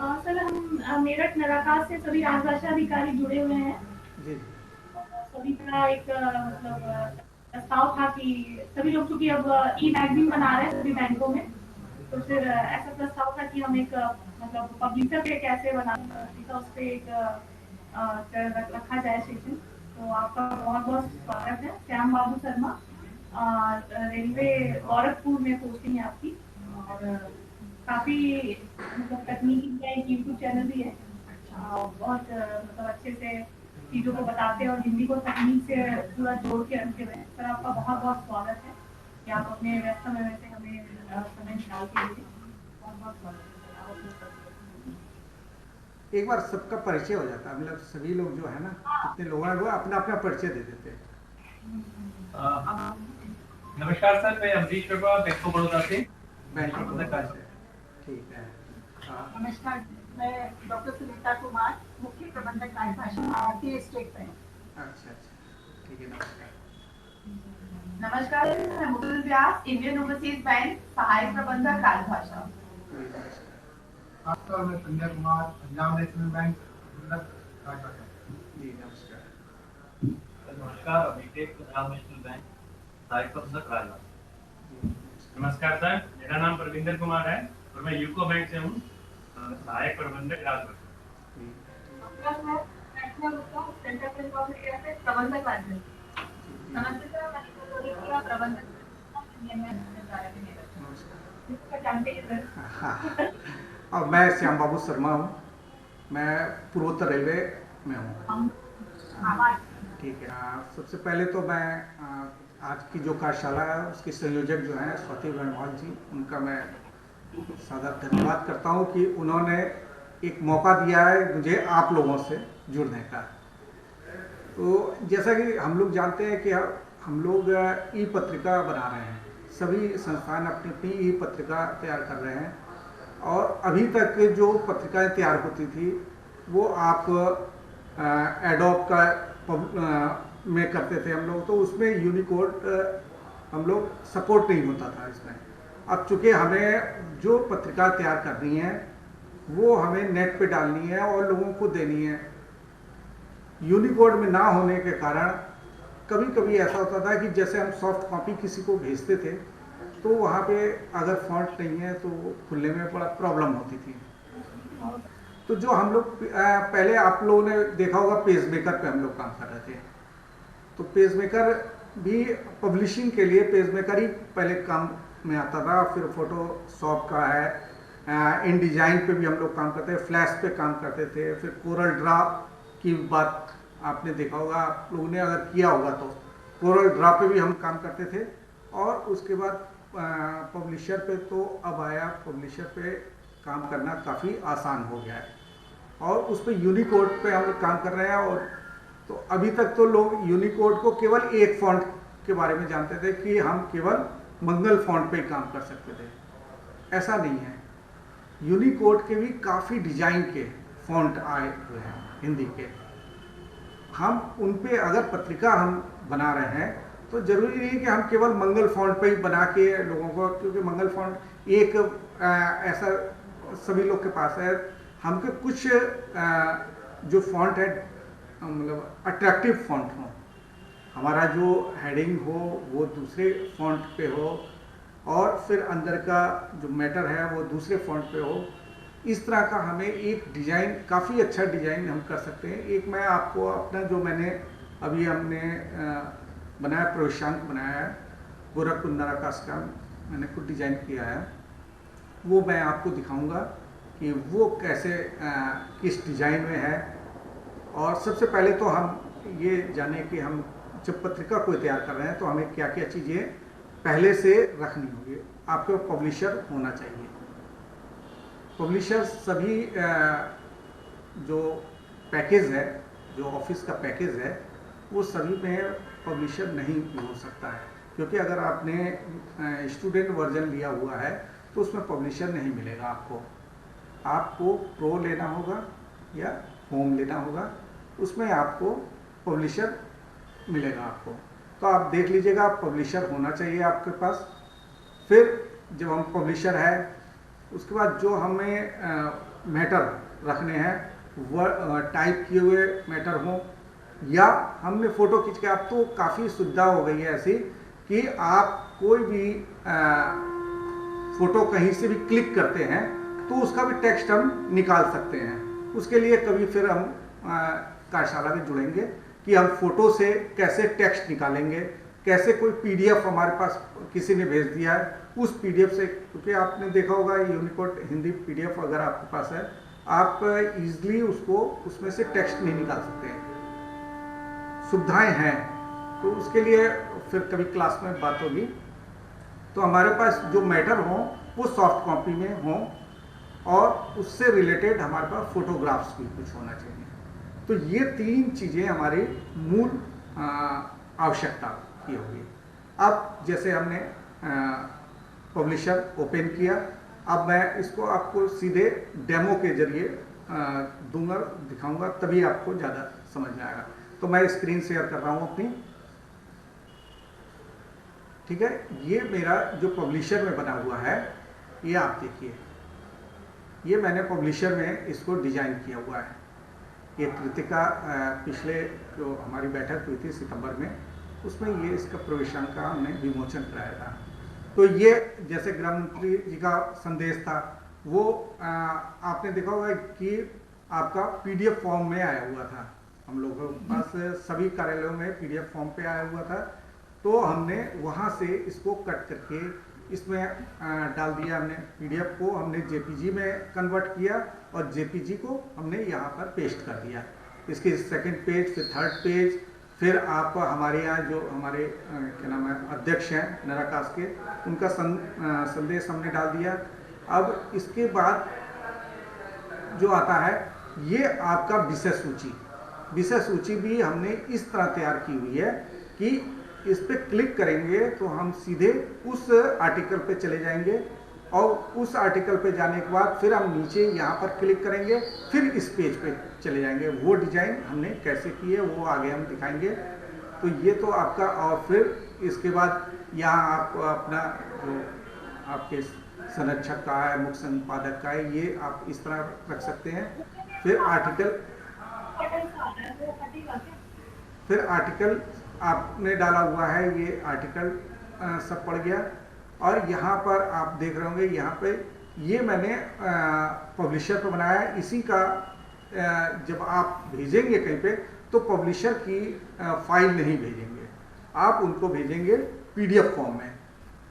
Sir हम मेरठ नराकास से सभी राजभाषा अधिकारी जुड़े हुए हैं। जी। सभी का एक प्रस्ताव था कि सभी लोग चूंकि अब ई मैगजीन बना रहे हैं सभी बैंकों में, तो फिर ऐसा प्रस्ताव था कि हम एक मतलब पब्लिशर पे कैसे बना उस पे एक रखा जाए सेशन। तो आपका बहुत बहुत स्वागत है। श्याम बाबू शर्मा, रेलवे गोरखपुर में पोस्टिंग है आपकी, और काफी मतलब तकनीकी का एक यूट्यूब चैनल भी है। बहुत मतलब अच्छे से चीजों को बताते हैं और हिंदी को तकनीक से पूरा जोड़ के रखे हुए हैं। सर आपका बहुत बहुत स्वागत है कि आप अपने व्यस्त समय में से हमें समय निकाल के लिए बहुत बहुत स्वागत है सर। आप अपना परिचय दीजिए। एक बार सबका परिचय हो जाता है, मतलब सभी लोग जो है ना, जितने लोग हैं वो अपना अपना परिचय दे देते हैं। अ, नमस्कार सर, मैं अमरीश वर्मा बैंक ऑफ बड़ौदा से बैंक ऑफ प्रबंधक बड़ौदा राज। से। ठीक है। हाँ। नमस्कार, मैं डॉक्टर सुनीता कुमार, मुख्य प्रबंधक राजभाषा, भारतीय स्टेट बैंक। अच्छा अच्छा, ठीक है, नमस्कार। नमस्कार, मैं मुकुल व्यास, इंडियन ओवरसीज बैंक, सहायक प्रबंधक राजभाषा। जी नमस्कार। नमस्कार, मैं संजय कुमार, पंजाब नेशनल बैंक प्रबंधक राजभाषा। जी नमस्कार। नमस्कार, अभिषेक, पंजाब नेशनल बैंक, सहायक प्रबंधक राजभाषा। जी नमस्कार। नमस्कार सर, मेरा नाम प्रविंदर कुमार है और मैं यूको बैंक से हूँ, सहायक प्रबंधक राजभाषा। जी सेंट्रल बैंक ऑफ इंडिया से प्रबंधक राजभाषा। जी नमस्ते सर, मैं निकोलिया, प्रबंधक नमस्कार। जानते हैं सर। हाँ, और मैं श्याम बाबू शर्मा हूँ, मैं पूर्वोत्तर रेलवे में हूँ। ठीक है। सबसे पहले तो मैं आज की जो कार्यशाला है उसके संयोजक जो हैं स्वाति वर्णवाल जी, उनका मैं सादर धन्यवाद करता हूँ कि उन्होंने एक मौका दिया है मुझे आप लोगों से जुड़ने का। तो जैसा कि हम लोग जानते हैं कि हम लोग ई पत्रिका बना रहे हैं, सभी संस्थान अपनी अपनी ई पत्रिका तैयार कर रहे हैं, और अभी तक जो पत्रिकाएं तैयार होती थी वो आप एडोब का में करते थे हम लोग, तो उसमें यूनिकोड हम लोग सपोर्ट नहीं होता था इसमें। अब चूंकि हमें जो पत्रिका तैयार करनी है वो हमें नेट पे डालनी है और लोगों को देनी है, यूनिकोड में ना होने के कारण कभी कभी ऐसा होता था कि जैसे हम सॉफ्ट कॉपी किसी को भेजते थे तो वहाँ पे अगर फॉन्ट नहीं है तो खुलने में बड़ा प्रॉब्लम होती थी। तो जो हम लोग पहले आप लोगों ने देखा होगा पेज मेकर पे हम लोग काम कर रहे थे, तो पेज मेकर भी पब्लिशिंग के लिए पेज मेकर ही पहले काम में आता था। फिर फोटोशॉप का है, इन डिजाइन पे भी हम लोग काम करते थे, फ्लैश पे काम करते थे। फिर कोरल ड्रा की बात आपने देखा होगा, आप लोगों ने अगर किया होगा तो कोरल ड्रा पे भी हम काम करते थे। और उसके बाद पब्लिशर पे तो अब आया, पब्लिशर पे काम करना काफ़ी आसान हो गया है और उस पर यूनिकोड पे हम लोग काम कर रहे हैं। और तो अभी तक तो लोग यूनिकोड को केवल एक फॉन्ट के बारे में जानते थे कि हम केवल मंगल फॉन्ट पे ही काम कर सकते थे, ऐसा नहीं है। यूनिकोड के भी काफ़ी डिजाइन के फॉन्ट आए हुए हैं हिंदी के। हम उन पे अगर पत्रिका हम बना रहे हैं तो जरूरी नहीं कि हम केवल मंगल फॉन्ट पे ही बना के लोगों को, क्योंकि मंगल फॉन्ट एक ऐसा सभी लोग के पास है। हमके कुछ जो फॉन्ट है मतलब अट्रैक्टिव फॉन्ट हो, हमारा जो हेडिंग हो वो दूसरे फॉन्ट पे हो और फिर अंदर का जो मैटर है वो दूसरे फॉन्ट पे हो। इस तरह का हमें एक डिज़ाइन, काफ़ी अच्छा डिज़ाइन हम कर सकते हैं। एक मैं आपको अपना जो मैंने अभी हमने बनाया, प्रवेशांक बनाया है, गोरखपुर नराकास का मैंने खुद डिज़ाइन किया है, वो मैं आपको दिखाऊंगा कि वो कैसे किस डिज़ाइन में है। और सबसे पहले तो हम ये जाने कि हम जब पत्रिका को तैयार कर रहे हैं तो हमें क्या क्या चीज़ें पहले से रखनी होगी। आपको पब्लिशर होना चाहिए। पब्लिशर सभी जो पैकेज है, जो ऑफिस का पैकेज है, वो सभी में पब्लिशर नहीं हो सकता है, क्योंकि अगर आपने स्टूडेंट वर्जन लिया हुआ है तो उसमें पब्लिशर नहीं मिलेगा आपको। आपको प्रो लेना होगा या होम लेना होगा, उसमें आपको पब्लिशर मिलेगा आपको। तो आप देख लीजिएगा, पब्लिशर होना चाहिए आपके पास। फिर जब हम पब्लिशर है उसके बाद जो हमें मैटर रखने हैं, वो टाइप किए हुए मैटर हों, या हमने फ़ोटो खींच के, अब तो काफ़ी सुविधा हो गई है ऐसी कि आप कोई भी फ़ोटो कहीं से भी क्लिक करते हैं तो उसका भी टेक्स्ट हम निकाल सकते हैं। उसके लिए कभी फिर हम कार्यशाला में जुड़ेंगे कि हम फ़ोटो से कैसे टेक्स्ट निकालेंगे, कैसे कोई पीडीएफ हमारे पास किसी ने भेज दिया है उस पीडीएफ से, क्योंकि आपने देखा होगा यूनिकोड हिंदी पीडीएफ अगर आपके पास है, आप इजीली उसको उसमें से टेक्स्ट नहीं निकाल सकते हैं। सुविधाएं हैं, तो उसके लिए फिर कभी क्लास में बात होगी। तो हमारे पास जो मैटर हों वो सॉफ्ट कॉपी में हों और उससे रिलेटेड हमारे पास फोटोग्राफ्स भी कुछ होना चाहिए। तो ये 3 चीज़ें हमारी मूल आवश्यकता की होगी। अब जैसे हमने पब्लिशर ओपन किया, अब मैं इसको आपको सीधे डेमो के जरिए दूंगा, दिखाऊंगा, तभी आपको ज़्यादा समझ में आएगा। तो मैं स्क्रीन शेयर कर रहा हूँ अपनी, ठीक है। ये मेरा जो पब्लिशर में बना हुआ है, ये आप देखिए, ये मैंने पब्लिशर में इसको डिजाइन किया हुआ है। ये कृतिका पिछले जो हमारी बैठक हुई थी सितंबर में, उसमें ये इसका प्रवेशांक का हमने विमोचन कराया था। तो ये जैसे गृह मंत्री जी का संदेश था, वो आपने देखा होगा कि आपका पीडीएफ फॉर्म में आया हुआ था। हम लोगों के पास सभी कार्यालयों में पीडीएफ फॉर्म पे आया हुआ था, तो हमने वहाँ से इसको कट करके इसमें डाल दिया। हमने पीडीएफ को हमने जेपीजी में कन्वर्ट किया और जेपीजी को हमने यहाँ पर पेस्ट कर दिया। इसके 2nd पेज, फिर 3rd पेज, फिर आप हमारे यहाँ जो हमारे क्या नाम है अध्यक्ष हैं नराकास के, उनका संदेश हमने डाल दिया। अब इसके बाद जो आता है, ये आपका विषय सूची। विषय सूची भी हमने इस तरह तैयार की हुई है कि इस पर क्लिक करेंगे तो हम सीधे उस आर्टिकल पे चले जाएंगे और उस आर्टिकल पे जाने के बाद फिर हम नीचे यहाँ पर क्लिक करेंगे, फिर इस पेज पे चले जाएंगे। वो डिजाइन हमने कैसे की है वो आगे हम दिखाएंगे। तो ये तो आपका, और फिर इसके बाद यहाँ आप अपना जो आपके संरक्षक का है, मुख्य संपादक का है, ये आप इस तरह रख सकते हैं। फिर आर्टिकल आपने डाला हुआ है, ये आर्टिकल सब पड़ गया। और यहाँ पर आप देख रहे होंगे, यहाँ पे ये मैंने पब्लिशर पर बनाया है। इसी का जब आप भेजेंगे कहीं पे तो पब्लिशर की फाइल नहीं भेजेंगे, आप उनको भेजेंगे पीडीएफ फॉर्म में।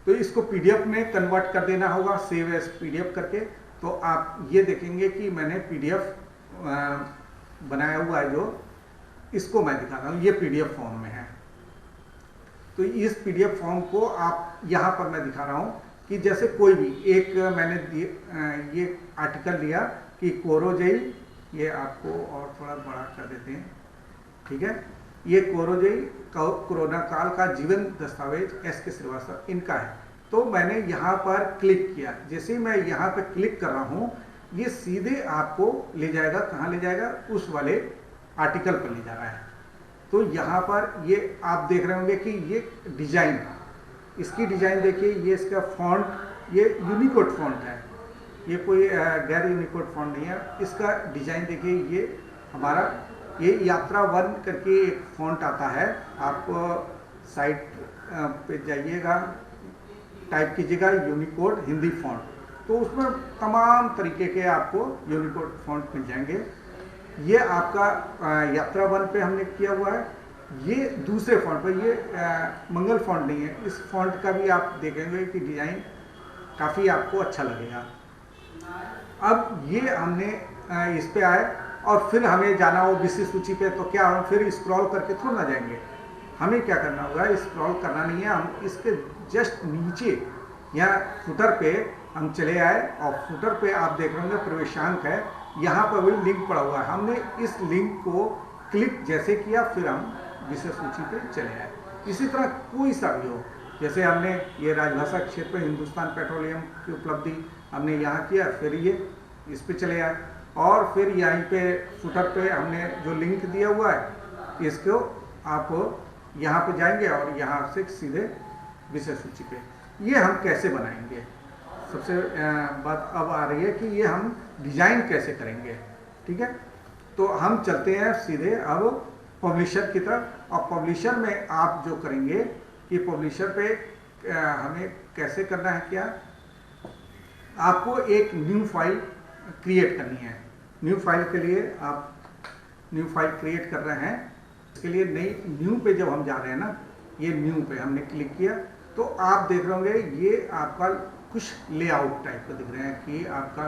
तो इसको पीडीएफ में कन्वर्ट कर देना होगा, सेव एज पीडीएफ करके। तो आप ये देखेंगे कि मैंने पीडीएफ बनाया हुआ है, जो इसको मैं दिखा रहा हूँ, ये पीडीएफ फॉर्म में है। तो इस पीडीएफ फॉर्म को आप यहाँ पर मैं दिखा रहा हूँ कि जैसे कोई भी एक मैंने ये आर्टिकल लिया कि कोरोजई, ये आपको और थोड़ा बड़ा कर देते हैं, ठीक है। ये कोरोजई कोरोना काल का जीवन दस्तावेज एस के श्रीवास्तव इनका है। तो मैंने यहाँ पर क्लिक किया, जैसे ही मैं यहाँ पर क्लिक कर रहा हूँ, ये सीधे आपको ले जाएगा, कहाँ ले जाएगा, उस वाले आर्टिकल पर ले जा रहा है। तो यहाँ पर ये आप देख रहे होंगे कि ये डिजाइन, इसकी डिजाइन देखिए, ये इसका फॉन्ट, ये यूनिकोड फॉन्ट है, ये कोई गैर यूनिकोड फॉन्ट नहीं है। इसका डिजाइन देखिए, ये हमारा ये यात्रा 1 करके एक फॉन्ट आता है। आप साइट पे जाइएगा, टाइप कीजिएगा यूनिकोड हिंदी फॉन्ट, तो उसमें तमाम तरीके के आपको यूनिकोड फॉन्ट मिल जाएंगे। ये आपका यात्रा 1 पे हमने किया हुआ है। ये दूसरे फॉन्ट पर, ये मंगल फॉन्ट नहीं है, इस फॉन्ट का भी आप देखेंगे कि डिजाइन काफ़ी आपको अच्छा लगेगा। अब ये हमने इस पे आए और फिर हमें जाना हो विषय सूची पे, तो क्या हम फिर स्क्रॉल करके थोड़ा ना जाएंगे, हमें क्या करना होगा, स्क्रॉल करना नहीं है, हम इसके जस्ट नीचे या फुटर पे हम चले आए और फुटर पे आप देख रहे होंगे प्रवेशांक है, यहाँ पर वही लिंक पड़ा हुआ है। हमने इस लिंक को क्लिक जैसे किया, फिर हम विषय सूची पे चले आए। इसी तरह कोई सा भी हो, जैसे हमने ये राजभाषा क्षेत्र में हिंदुस्तान पेट्रोलियम की उपलब्धि हमने यहाँ किया, फिर ये इस पे चले आए और फिर यहीं पे फुटर पे हमने जो लिंक दिया हुआ है, इसको आप यहाँ पे जाएंगे और यहाँ से सीधे विषय सूची पे। ये हम कैसे बनाएंगे, सबसे बात अब आ रही है कि ये हम डिजाइन कैसे करेंगे। ठीक है, तो हम चलते हैं सीधे अब पब्लिशर की तरफ। और पब्लिशर में आप जो करेंगे कि पब्लिशर पे हमें कैसे करना है, क्या आपको एक न्यू फाइल क्रिएट करनी है। न्यू फाइल के लिए आप न्यू फाइल क्रिएट कर रहे हैं, इसके लिए नई न्यू पे जब हम जा रहे हैं ना, ये न्यू पे हमने क्लिक किया तो आप देख रहे होंगे ये आपका कुछ लेआउट टाइप का दिख रहे हैं कि आपका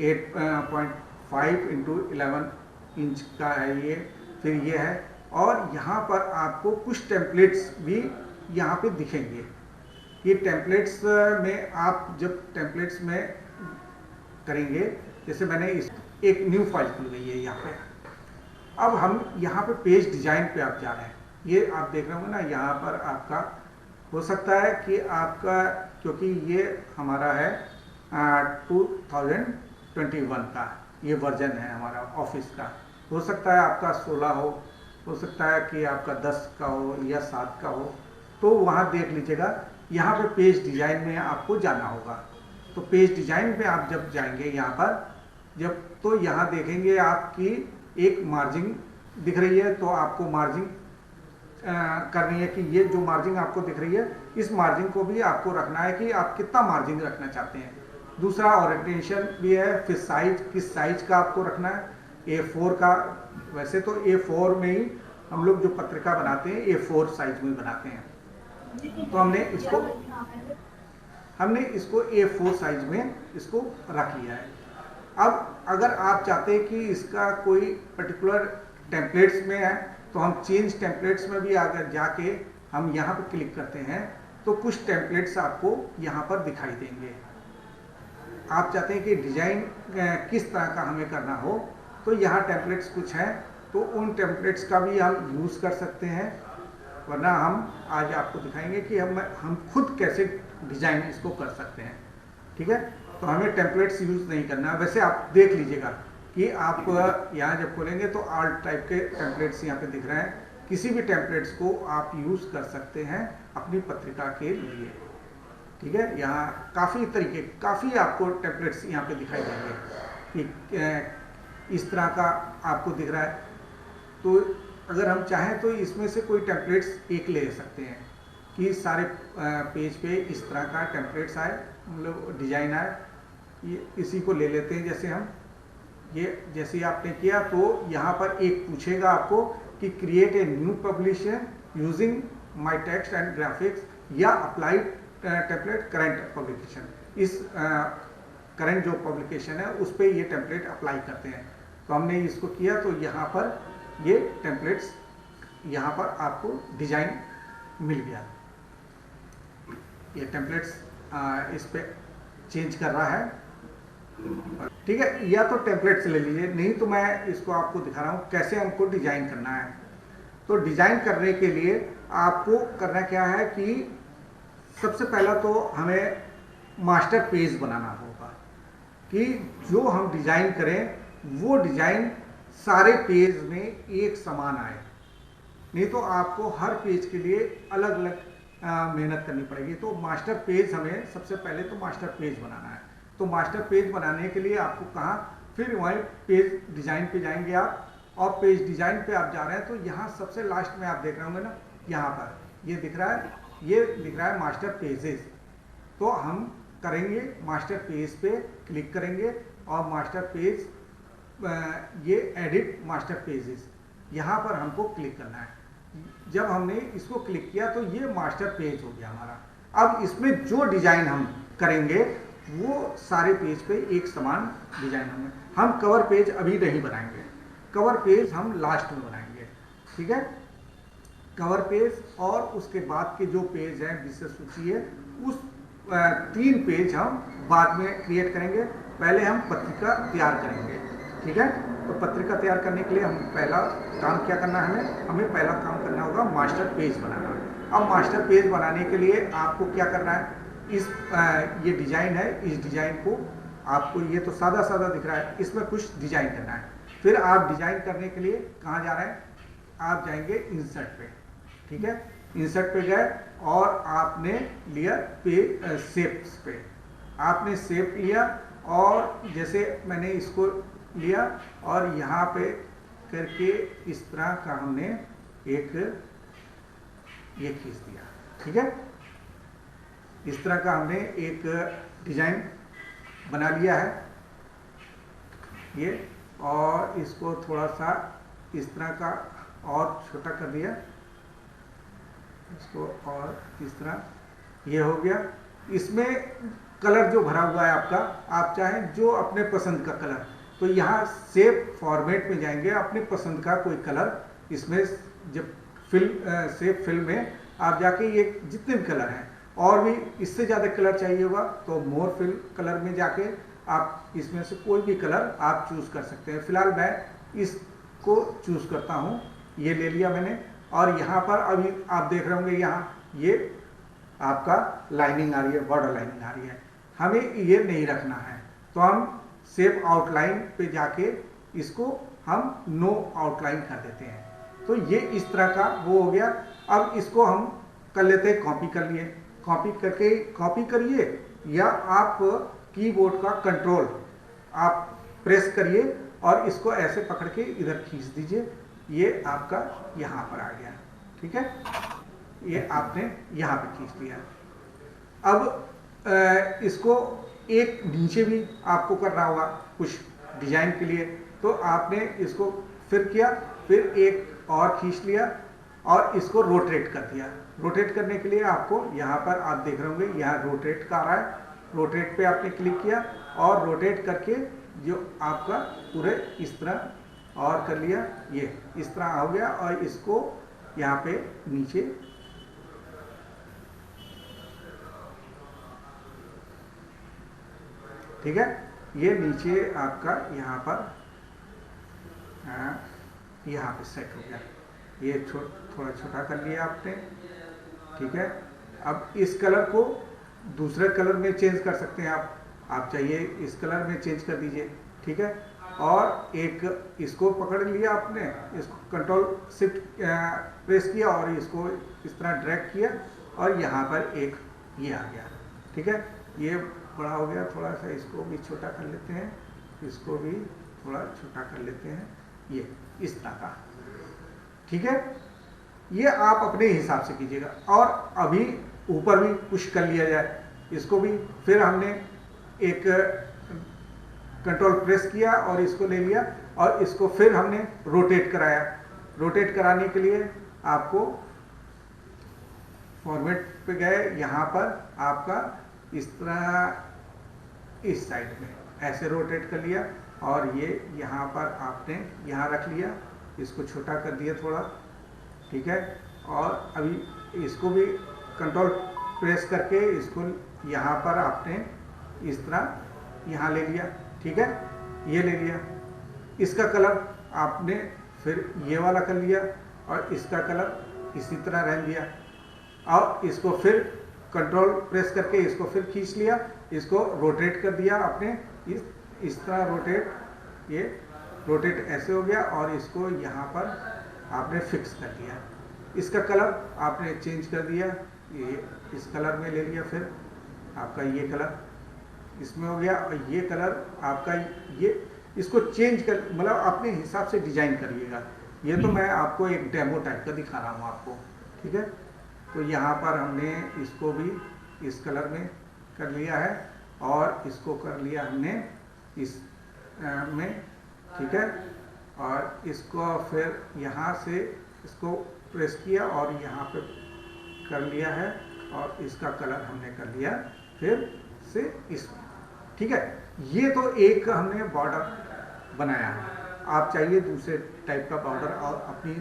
8.5 × 11 इंच का है ये, फिर ये है। और यहाँ पर आपको कुछ टेम्पलेट्स भी यहाँ पे दिखेंगे। ये टेम्पलेट्स में आप जब टेम्पलेट्स में करेंगे, जैसे मैंने इस एक न्यू फाइल खुल गई है यहाँ पे। अब हम यहाँ पे पेज डिजाइन पे आप जा रहे हैं, ये आप देख रहे होंगे ना, यहाँ पर आपका हो सकता है कि आपका, क्योंकि ये हमारा है 2021 का ये वर्जन है हमारा ऑफिस का, हो सकता है आपका 16 हो सकता है कि आपका 10 का हो या 7 का हो। तो वहाँ देख लीजिएगा, यहाँ पे पेज डिजाइन में आपको जाना होगा। तो पेज डिजाइन पे आप जब जाएंगे यहाँ पर, जब तो यहाँ देखेंगे आपकी एक मार्जिन दिख रही है, तो आपको मार्जिन करनी है कि ये जो मार्जिन आपको दिख रही है, इस मार्जिन को भी आपको रखना है कि आप कितना मार्जिन रखना चाहते हैं। दूसरा ओरिएंटेशन भी है, फिर साइज, किस साइज का आपको रखना है। A4 का, वैसे तो A4 में ही हम लोग जो पत्रिका बनाते हैं A4 साइज में बनाते हैं, तो हमने इसको A4 साइज में इसको रख लिया है। अब अगर आप चाहते हैं कि इसका कोई पर्टिकुलर टेम्पलेट्स में है, तो हम चेंज टेम्पलेट्स में भी अगर जाके हम यहाँ पर क्लिक करते हैं तो कुछ टेम्पलेट्स आपको यहाँ पर दिखाई देंगे। आप चाहते हैं कि डिजाइन किस तरह का हमें करना हो, तो यहाँ टेम्पलेट्स कुछ हैं, तो उन टेम्पलेट्स का भी हम यूज़ कर सकते हैं। वरना हम आज आपको दिखाएंगे कि हम खुद कैसे डिजाइन इसको कर सकते हैं। ठीक है, तो हमें टेम्पलेट्स यूज़ नहीं करना। वैसे आप देख लीजिएगा कि आप यहाँ जब खोलेंगे तो ऑल टाइप के टेम्पलेट्स यहाँ पे दिख रहे हैं। किसी भी टेम्पलेट्स को आप यूज़ कर सकते हैं अपनी पत्रिका के लिए। ठीक है, यहाँ काफ़ी आपको टेम्पलेट्स यहाँ पे दिखाई देंगे कि इस तरह का आपको दिख रहा है। तो अगर हम चाहें तो इसमें से कोई टेम्पलेट्स एक ले सकते हैं कि सारे पेज पे इस तरह का टेम्पलेट्स आए, मतलब डिजाइन आए, ये इसी को ले लेते हैं। जैसे हम ये जैसे आपने किया तो यहाँ पर एक पूछेगा आपको कि create a new publisher using my text and graphics या अप्लाइड टेम्पलेट करंट पब्लिकेशन। इस करंट जो पब्लिकेशन है उस पर ये टेम्पलेट अप्लाई करते हैं। तो हमने इसको किया तो यहाँ पर ये टेम्पलेट्स यहाँ पर आपको डिजाइन मिल गया। ये टेम्पलेट्स इस पे चेंज कर रहा है। ठीक है, या तो टेम्पलेट्स ले लीजिए, नहीं तो मैं इसको आपको दिखा रहा हूँ कैसे हमको डिजाइन करना है। तो डिजाइन करने के लिए आपको करना क्या है कि सबसे पहला तो हमें मास्टर पेज बनाना होगा कि जो हम डिजाइन करें वो डिजाइन सारे पेज में एक समान आए। नहीं तो आपको हर पेज के लिए अलग अलग मेहनत करनी पड़ेगी। तो मास्टर पेज हमें सबसे पहले तो मास्टर पेज बनाना है। तो मास्टर पेज बनाने के लिए आपको कहाँ, फिर वहीं पेज डिजाइन पे जाएंगे आप, और पेज डिजाइन पे आप जा रहे हैं तो यहाँ सबसे लास्ट में आप देख रहे होंगे ना, यहाँ पर ये दिख रहा है, ये दिख रहा है मास्टर पेजेस। तो हम करेंगे मास्टर पेज पे क्लिक करेंगे और मास्टर पेज, ये एडिट मास्टर पेजेस, यहाँ पर हमको क्लिक करना है। जब हमने इसको क्लिक किया तो ये मास्टर पेज हो गया हमारा। अब इसमें जो डिजाइन हम करेंगे वो सारे पेज पे एक समान डिजाइन होंगे। हम कवर पेज अभी नहीं बनाएंगे, कवर पेज हम लास्ट में बनाएंगे। ठीक है, कवर पेज और उसके बाद के जो पेज है, विषय सूची है, उस 3 पेज हम बाद में क्रिएट करेंगे। पहले हम पत्रिका तैयार करेंगे। ठीक है, तो पत्रिका तैयार करने के लिए हम पहला काम क्या करना है, हमें पहला काम करना होगा मास्टर पेज बनाना। अब मास्टर पेज बनाने के लिए आपको क्या करना है, ये डिजाइन है, इस डिजाइन को आपको, ये तो सादा सादा दिख रहा है, इसमें कुछ डिजाइन करना है। फिर आप डिजाइन करने के लिए कहाँ जा रहे हैं, आप जाएंगे इंसर्ट पे। ठीक है, इंसर्ट पे गए और आपने लिया पेज शेप्स पे। आपने शेप लिया और जैसे मैंने इसको लिया और यहाँ पे करके इस तरह का हमने एक ये खींच दिया, ठीक है। इस तरह का हमने एक डिजाइन बना लिया है ये, और इसको थोड़ा सा इस तरह का और छोटा कर दिया इसको, और इस तरह ये हो गया। इसमें कलर जो भरा हुआ है आपका, आप चाहें जो अपने पसंद का कलर, तो यहाँ सेव फॉर्मेट में जाएंगे, अपने पसंद का कोई कलर इसमें जब सेव फिल्म में आप जाके ये जितने भी कलर हैं, और भी इससे ज़्यादा कलर चाहिए होगा तो मोर फिल्म कलर में जाके आप इसमें से कोई भी कलर आप चूज़ कर सकते हैं। फिलहाल मैं इसको चूज़ करता हूँ, ये ले लिया मैंने। और यहाँ पर अभी आप देख रहे होंगे यहाँ ये आपका लाइनिंग आ रही है, बॉर्डर लाइनिंग आ रही है, हमें ये नहीं रखना है, तो हम सेव आउटलाइन पे जाके इसको हम नो आउटलाइन कर देते हैं। तो ये इस तरह का वो हो गया। अब इसको हम कर लेते हैं, कॉपी कर लिए, कॉपी करके कॉपी करिए, या आप कीबोर्ड का कंट्रोल आप प्रेस करिए और इसको ऐसे पकड़ के इधर खींच दीजिए, ये आपका यहाँ पर आ गया, ठीक है। ये आपने यहाँ पे खींच लिया। अब इसको एक नीचे भी आपको करना होगा कुछ डिजाइन के लिए, तो आपने इसको फिर किया, फिर एक और खींच लिया और इसको रोटेट कर दिया। रोटेट करने के लिए आपको यहाँ पर आप देख रहे होंगे यहाँ रोटेट का आ रहा है, रोटेट पे आपने क्लिक किया और रोटेट करके जो आपका पूरे इस तरह और कर लिया, ये इस तरह हो गया। और इसको यहाँ पे नीचे ठीक है, ये नीचे आपका यहाँ पर यहाँ पे सेट हो गया। ये थोड़ा छोटा कर लिया आपने, ठीक है। अब इस कलर को दूसरे कलर में चेंज कर सकते हैं आप चाहिए इस कलर में चेंज कर दीजिए, ठीक है। और एक इसको पकड़ लिया आपने, इसको कंट्रोल शिफ्ट प्रेस किया और इसको इस तरह ड्रैग किया और यहाँ पर एक ये आ गया, ठीक है। ये बड़ा हो गया थोड़ा सा, इसको भी छोटा कर लेते हैं, इसको भी थोड़ा छोटा कर लेते हैं, ये इस तरह का, ठीक है। ये आप अपने हिसाब से कीजिएगा। और अभी ऊपर भी कुछ कर लिया जाए, इसको भी फिर हमने एक कंट्रोल प्रेस किया और इसको ले लिया और इसको फिर हमने रोटेट कराया। रोटेट कराने के लिए आपको फॉर्मेट पे गए, यहाँ पर आपका इस तरह इस साइड में ऐसे रोटेट कर लिया और ये यहाँ पर आपने यहाँ रख लिया, इसको छोटा कर दिया थोड़ा, ठीक है। और अभी इसको भी कंट्रोल प्रेस करके इसको यहाँ पर आपने इस तरह यहाँ ले लिया, ठीक है, ये ले लिया। इसका कलर आपने फिर ये वाला कर लिया और इसका कलर इसी तरह रहने दिया और इसको फिर कंट्रोल प्रेस करके इसको फिर खींच लिया, इसको रोटेट कर दिया आपने, इस तरह रोटेट, ये रोटेट ऐसे हो गया और इसको यहाँ पर आपने फिक्स कर दिया। इसका कलर आपने चेंज कर दिया, ये इस कलर में ले लिया, फिर आपका ये कलर इसमें हो गया और ये कलर आपका ये, इसको चेंज कर मतलब अपने हिसाब से डिजाइन करिएगा। ये तो मैं आपको एक डेमो टाइप का दिखा रहा हूँ आपको, ठीक है। तो यहाँ पर हमने इसको भी इस कलर में कर लिया है और इसको कर लिया हमने इस में, ठीक है। और इसको फिर यहाँ से इसको प्रेस किया और यहाँ पे कर लिया है और इसका कलर हमने कर लिया फिर से इसमें, ठीक है। ये तो एक हमने बॉर्डर बनाया है। आप चाहिए दूसरे टाइप का बॉर्डर और अपनी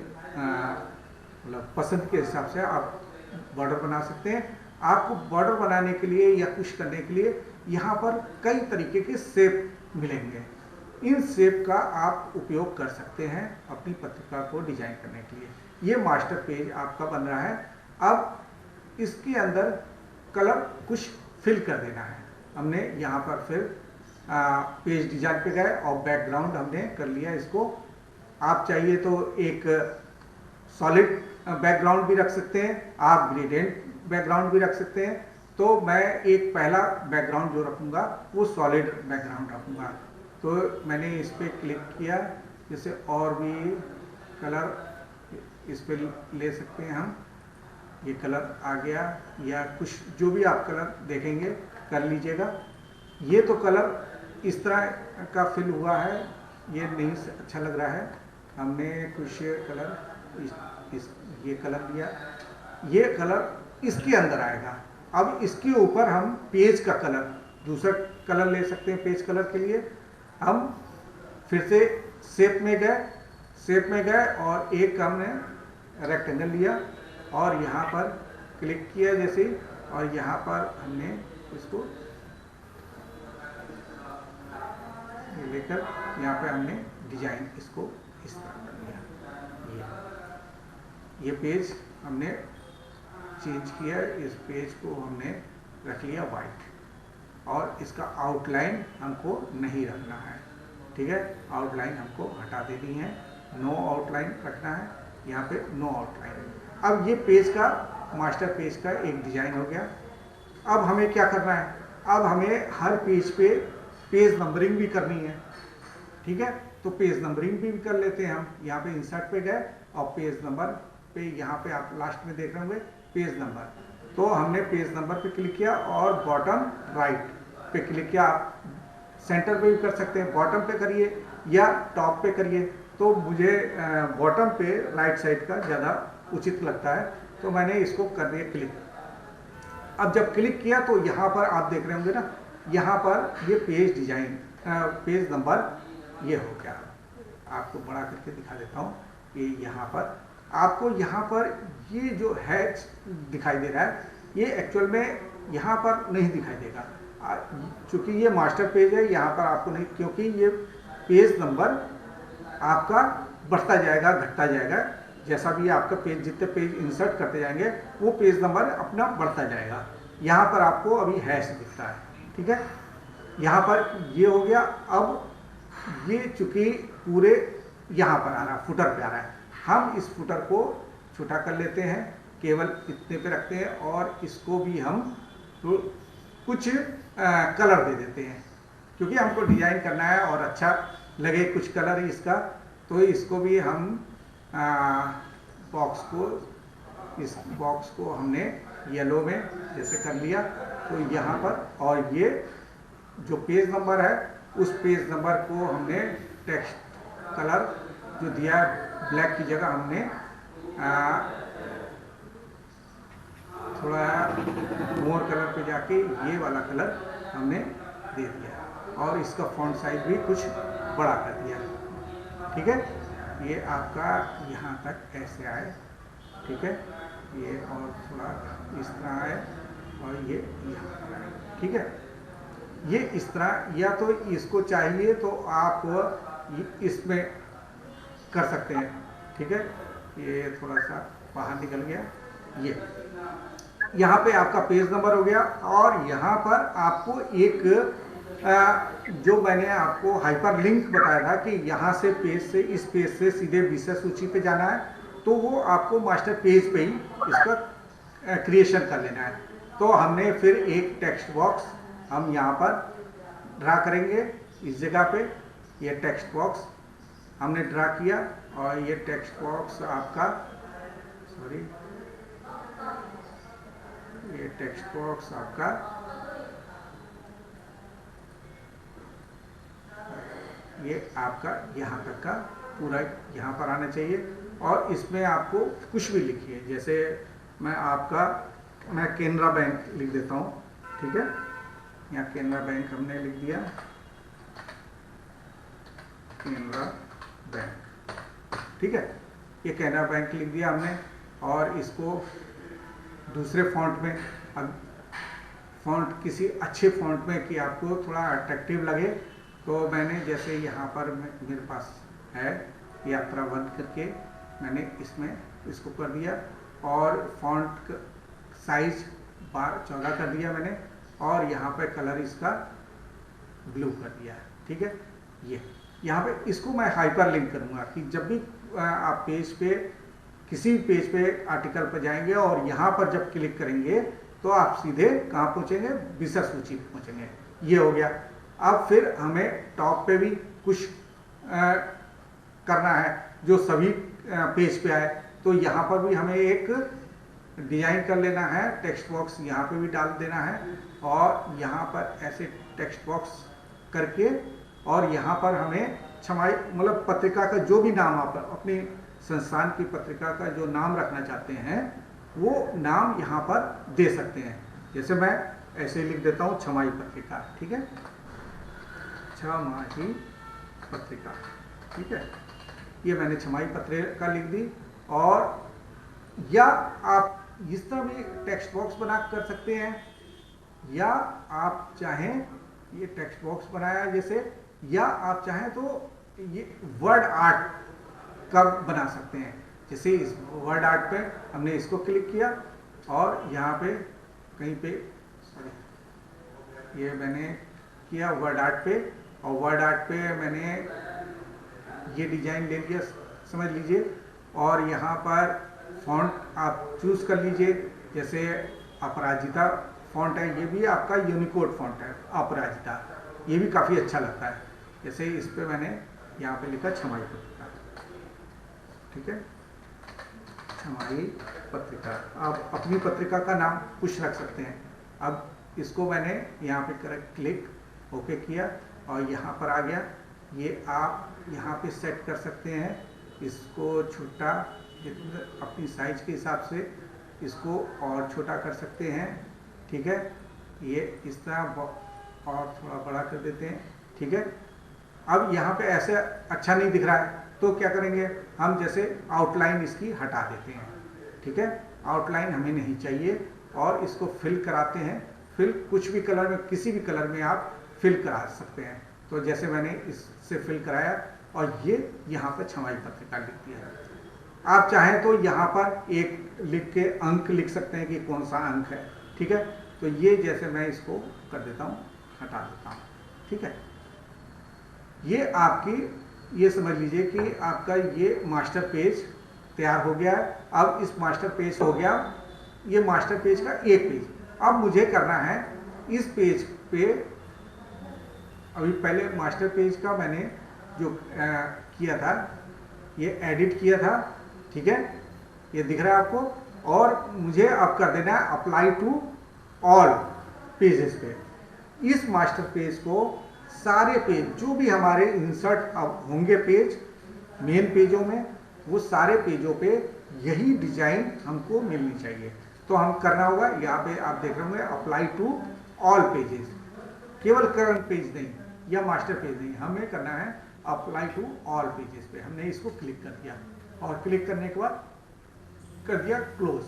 मतलब पसंद के हिसाब से आप बॉर्डर बना सकते हैं। आपको बॉर्डर बनाने के लिए या कुछ करने के लिए यहाँ पर कई तरीके के शेप मिलेंगे। इन शेप का आप उपयोग कर सकते हैं अपनी पत्रिका को डिजाइन करने के लिए। ये मास्टर पेज आपका बन रहा है। अब इसके अंदर कलर कुछ फिल कर देना है। हमने यहाँ पर फिर पेज डिजाइन पे गए और बैकग्राउंड हमने कर लिया इसको। आप चाहिए तो एक सॉलिड बैकग्राउंड भी रख सकते हैं, आप ग्रेडियंट बैकग्राउंड भी रख सकते हैं, तो मैं एक पहला बैकग्राउंड जो रखूँगा वो सॉलिड बैकग्राउंड रखूँगा। तो मैंने इस पर क्लिक किया, जैसे और भी कलर इस पर ले सकते हैं हम, ये कलर आ गया, या कुछ जो भी आप कलर देखेंगे कर लीजिएगा। ये तो कलर इस तरह का फिल हुआ है, ये नहीं अच्छा लग रहा है, हमने कुछ कलर ये कलर लिया, ये कलर इसके अंदर आएगा। अब इसके ऊपर हम पेज का कलर, दूसरा कलर ले सकते हैं पेज कलर के लिए। हम फिर से शेप में गए और एक हमने रेक्टेंगल लिया और यहाँ पर क्लिक किया जैसे, और यहाँ पर हमने इसको लेकर यहाँ पे हमने डिजाइन इसको इस तरह कर दिया। ये पेज हमने चेंज किया, इस पेज को हमने रख लिया वाइट, और इसका आउटलाइन हमको नहीं रखना है, ठीक है। आउटलाइन हमको हटा देनी है, नो आउटलाइन रखना है, यहाँ पे नो आउटलाइन। अब ये पेज का, मास्टर पेज का एक डिजाइन हो गया। अब हमें क्या करना है, अब हमें हर पेज पे पेज नंबरिंग भी करनी है, ठीक है। तो पेज नंबरिंग भी कर लेते हैं हम। यहाँ पे इंसर्ट पे गए और पेज नंबर पे, यहाँ पे आप लास्ट में देख रहे होंगे पेज नंबर, तो हमने पेज नंबर पे क्लिक किया और बॉटम राइट पे क्लिक किया। आप सेंटर पे भी कर सकते हैं, बॉटम पे करिए या टॉप पे करिए। तो मुझे बॉटम पे राइट साइड का ज़्यादा उचित लगता है, तो मैंने इसको कर दिया क्लिक। अब जब क्लिक किया तो यहाँ पर आप देख रहे होंगे ना, यहाँ पर ये पेज डिजाइन, पेज नंबर ये हो गया। आपको बड़ा करके दिखा देता हूँ कि यहाँ पर आपको, यहाँ पर ये जो है दिखाई दे रहा है, ये एक्चुअल में यहाँ पर नहीं दिखाई देगा, चूँकि ये मास्टर पेज है। यहाँ पर आपको नहीं, क्योंकि ये पेज नंबर आपका बढ़ता जाएगा घटता जाएगा, जैसा भी आपका पेज, जितने पेज इंसर्ट करते जाएंगे वो पेज नंबर अपना बढ़ता जाएगा। यहाँ पर आपको अभी हैश दिखता है, ठीक है। यहाँ पर ये हो गया। अब ये चूँकि पूरे यहाँ पर आ रहा है, फुटर पे आ रहा है, हम इस फुटर को छोटा कर लेते हैं, केवल इतने पे रखते हैं, और इसको भी हम तो कुछ कलर दे देते हैं, क्योंकि हमको डिजाइन करना है और अच्छा लगे कुछ कलर इसका। तो इसको भी हम बॉक्स को, इस बॉक्स को हमने येलो में जैसे कर लिया। तो यहाँ पर, और ये जो पेज नंबर है उस पेज नंबर को हमने टेक्स्ट कलर जो दिया है ब्लैक की जगह, हमने थोड़ा मोर कलर पे जाके ये वाला कलर हमने दे दिया, और इसका फॉन्ट साइज भी कुछ बड़ा कर दिया, ठीक है। ये आपका यहाँ तक ऐसे आए, ठीक है। ये और थोड़ा इस तरह आए, और ये यहाँ पर आए, ठीक है। ये इस तरह, या तो इसको चाहिए तो आप इसमें कर सकते हैं, ठीक है। ये थोड़ा सा बाहर निकल गया। ये यहाँ पे आपका पेज नंबर हो गया, और यहाँ पर आपको एक जो मैंने आपको हाइपर लिंक बताया था कि यहाँ से पेज से, इस पेज से सीधे विषय सूची पे जाना है, तो वो आपको मास्टर पेज पे ही इसका क्रिएशन कर लेना है। तो हमने फिर एक टेक्स्ट बॉक्स हम यहाँ पर ड्रा करेंगे, इस जगह पे ये टेक्स्ट बॉक्स हमने ड्रा किया, और ये टेक्स्ट बॉक्स आपका, सॉरी, ये टेक्स्ट बॉक्स आपका ये आपका यहाँ तक का पूरा यहाँ पर आना चाहिए। और इसमें आपको कुछ भी लिखिए, जैसे मैं केनरा बैंक लिख देता हूँ, ठीक है। यहाँ केनरा बैंक हमने लिख दिया, केनरा बैंक, ठीक है। ये केनरा बैंक लिख दिया हमने, और इसको दूसरे फॉन्ट में, अब फॉन्ट किसी अच्छे फॉन्ट में कि आपको थोड़ा अट्रैक्टिव लगे, तो मैंने जैसे यहाँ पर मेरे पास है यात्रा बंद करके मैंने इसमें इसको कर दिया, और फॉन्ट साइज 14 कर दिया मैंने, और यहाँ पे कलर इसका ब्लू कर दिया, ठीक है। ये यहाँ पे इसको मैं हाइपर लिंक करूँगा कि जब भी आप पेज पे, किसी पेज पे आर्टिकल पर जाएंगे और यहाँ पर जब क्लिक करेंगे तो तो आप सीधे कहाँ पहुँचेंगे, विषय सूची पहुँचेंगे। ये हो गया। अब फिर हमें टॉप पे भी कुछ करना है जो सभी पेज पे आए, तो यहाँ पर भी हमें एक डिजाइन कर लेना है, टेक्स्ट बॉक्स यहाँ पे भी डाल देना है और यहाँ पर ऐसे टेक्स्ट बॉक्स करके, और यहाँ पर हमें छमाई मतलब पत्रिका का जो भी नाम आप अपनी संस्थान की पत्रिका का जो नाम रखना चाहते हैं वो नाम यहाँ पर दे सकते हैं। जैसे मैं ऐसे लिख देता हूँ छमाही पत्रिका, ठीक है, छमाही पत्रिका, ठीक है, ये मैंने छमाही पत्रिका लिख दी। और या आप इस तरह भी टेक्स्ट बॉक्स बना कर सकते हैं, या आप चाहें ये टेक्स्ट बॉक्स बनाया जैसे, या आप चाहें तो ये वर्ड आर्ट का बना सकते हैं। जैसे इस वर्ड आर्ट पे हमने इसको क्लिक किया और यहाँ पे कहीं पे सॉरी ये मैंने किया वर्ड आर्ट पे, और वर्ड आर्ट पे मैंने ये डिजाइन ले लिया समझ लीजिए, और यहाँ पर फॉन्ट आप चूज कर लीजिए। जैसे अपराजिता फॉन्ट है, ये भी आपका यूनिकोड फॉन्ट है अपराजिता, ये भी काफ़ी अच्छा लगता है। जैसे इस पे मैंने यहाँ पे लिखा छमाही पत्रिका, ठीक है, छमाही पत्रिका। आप अपनी पत्रिका का नाम कुछ रख सकते हैं। अब इसको मैंने यहाँ पे करेक्ट क्लिक ओके किया और यहाँ पर आ गया। ये आप यहाँ पे सेट कर सकते हैं, इसको छोटा अपनी साइज के हिसाब से इसको और छोटा कर सकते हैं, ठीक है। ये इस तरह और थोड़ा बड़ा कर देते हैं, ठीक है। अब यहाँ पे ऐसे अच्छा नहीं दिख रहा है तो क्या करेंगे हम, जैसे आउटलाइन इसकी हटा देते हैं, ठीक है, आउटलाइन हमें नहीं चाहिए, और इसको फिल कराते हैं। फिल कुछ भी कलर में, किसी भी कलर में आप फिल करा सकते हैं। तो जैसे मैंने इससे फिल कराया और ये यहाँ पर छमाही पत्रिका लिख दिया। आप चाहें तो यहाँ पर एक लिख के अंक लिख सकते हैं कि कौन सा अंक है, ठीक है। तो ये जैसे मैं इसको कर देता हूँ, हटा देता हूँ, ठीक है। ये आपकी, ये समझ लीजिए कि आपका ये मास्टर पेज तैयार हो गया है। अब इस मास्टर पेज हो गया, ये मास्टर पेज का एक पेज। अब मुझे करना है इस पेज पे, अभी पहले मास्टर पेज का मैंने जो किया था, ये एडिट किया था, ठीक है, ये दिख रहा है आपको। और मुझे अब कर देना है अप्लाई टू ऑल पेजेस पे। इस मास्टर पेज को सारे पेज जो भी हमारे इंसर्ट अब होंगे पेज मेन पेजों में, वो सारे पेजों पे यही डिजाइन हमको मिलनी चाहिए। तो हम करना होगा, यहाँ पे आप देख रहे होंगे अप्लाई टू ऑल पेजेस, केवल करंट पेज नहीं या मास्टर पेज नहीं, हमें करना है अप्लाई टू ऑल पेजेस पे। हमने इसको क्लिक कर दिया और क्लिक करने के बाद कर दिया क्लोज।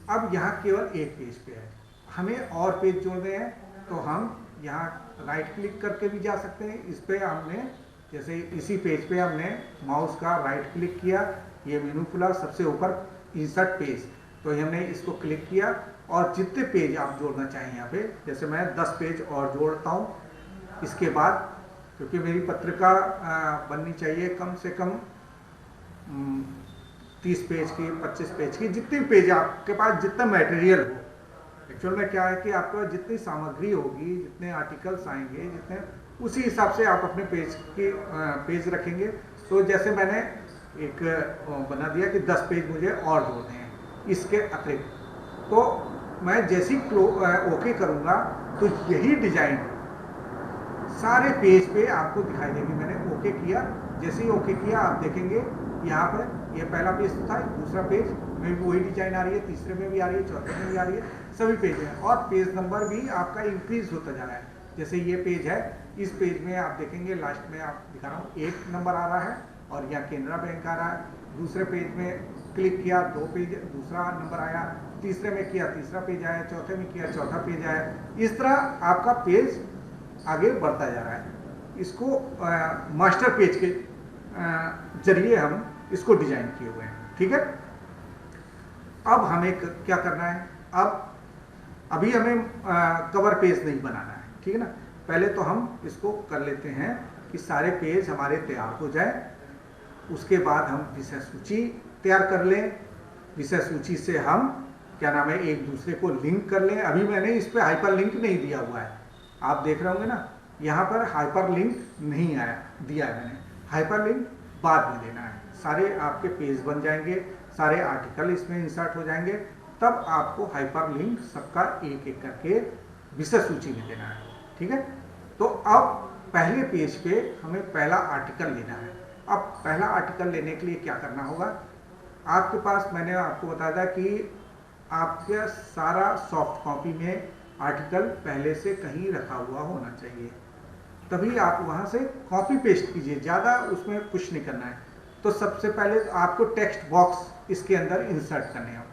अब यहाँ केवल एक पेज पे है, हमें और पेज जोड़ने हैं तो हम यहाँ राइट क्लिक करके भी जा सकते हैं। इस पे हमने जैसे इसी पेज पे हमने माउस का राइट क्लिक किया, ये मेनू खुला, सबसे ऊपर इंसर्ट पेज, तो हमने इसको क्लिक किया और जितने पेज आप जोड़ना चाहें यहाँ पे, जैसे मैं 10 पेज और जोड़ता हूँ इसके बाद, क्योंकि मेरी पत्रिका बननी चाहिए कम से कम 30 पेज की, 25 पेज की, जितनी पेज आपके पास, जितना मटेरियल हो। एक्चुअल में क्या है कि आपको जितनी सामग्री होगी, जितने आर्टिकल्स आएंगे, जितने, उसी हिसाब से आप अपने पेज की पेज रखेंगे। तो जैसे मैंने एक बना दिया कि 10 पेज मुझे और जोड़ने हैं इसके अतिरिक्त, तो मैं जैसे ही ओके करूँगा तो यही डिजाइन सारे पेज पे आपको दिखाई देगी। मैंने ओके किया, जैसे ही ओके किया आप देखेंगे यहाँ पर ये पहला पेज था, दूसरा पेज में भी वही डिजाइन आ रही है, तीसरे में भी आ रही है, चौथे में भी आ रही है, सभी पेज हैं। और पेज नंबर भी आपका इंक्रीज होता जा रहा है। जैसे ये पेज है, इस पेज में आप देखेंगे लास्ट में आप दिखा रहा हूँ 1 नंबर आ रहा है और यहाँ केनरा बैंक आ रहा है। दूसरे पेज में क्लिक किया, 2 पेज दूसरा नंबर आया, तीसरे में किया तीसरा पेज आया, चौथे में किया चौथा पेज आया। इस तरह आपका पेज आगे बढ़ता जा रहा है। इसको मास्टर पेज के जरिए हम इसको डिजाइन किए हुए हैं, ठीक है। अब हमें क्या करना है, अब अभी हमें कवर पेज नहीं बनाना है, ठीक है ना। पहले तो हम इसको कर लेते हैं कि सारे पेज हमारे तैयार हो जाए, उसके बाद हम विषय सूची तैयार कर लें। विषय सूची से हम क्या नाम है, एक दूसरे को लिंक कर लें। अभी मैंने इस पर हाइपर लिंक नहीं दिया हुआ है, आप देख रहे होंगे ना, यहाँ पर हाइपर लिंक नहीं आया, दिया है मैंने। हाइपर लिंक बाद में देना है, सारे आपके पेज बन जाएंगे, सारे आर्टिकल इसमें इंसर्ट हो जाएंगे, तब आपको हाइपर लिंक सबका एक एक करके विषय सूची में देना है। ठीक है, तो अब पहले पेज पे हमें पहला आर्टिकल लेना है। अब पहला आर्टिकल लेने के लिए क्या करना होगा, आपके पास मैंने आपको बताया था कि आपके सारा सॉफ्ट कॉपी में आर्टिकल पहले से कहीं रखा हुआ होना चाहिए, तभी आप वहां से कॉपी पेस्ट कीजिए, ज़्यादा उसमें कुछ नहीं करना है। तो सबसे पहले तो आपको टेक्स्ट बॉक्स इसके अंदर इंसर्ट करने हैं।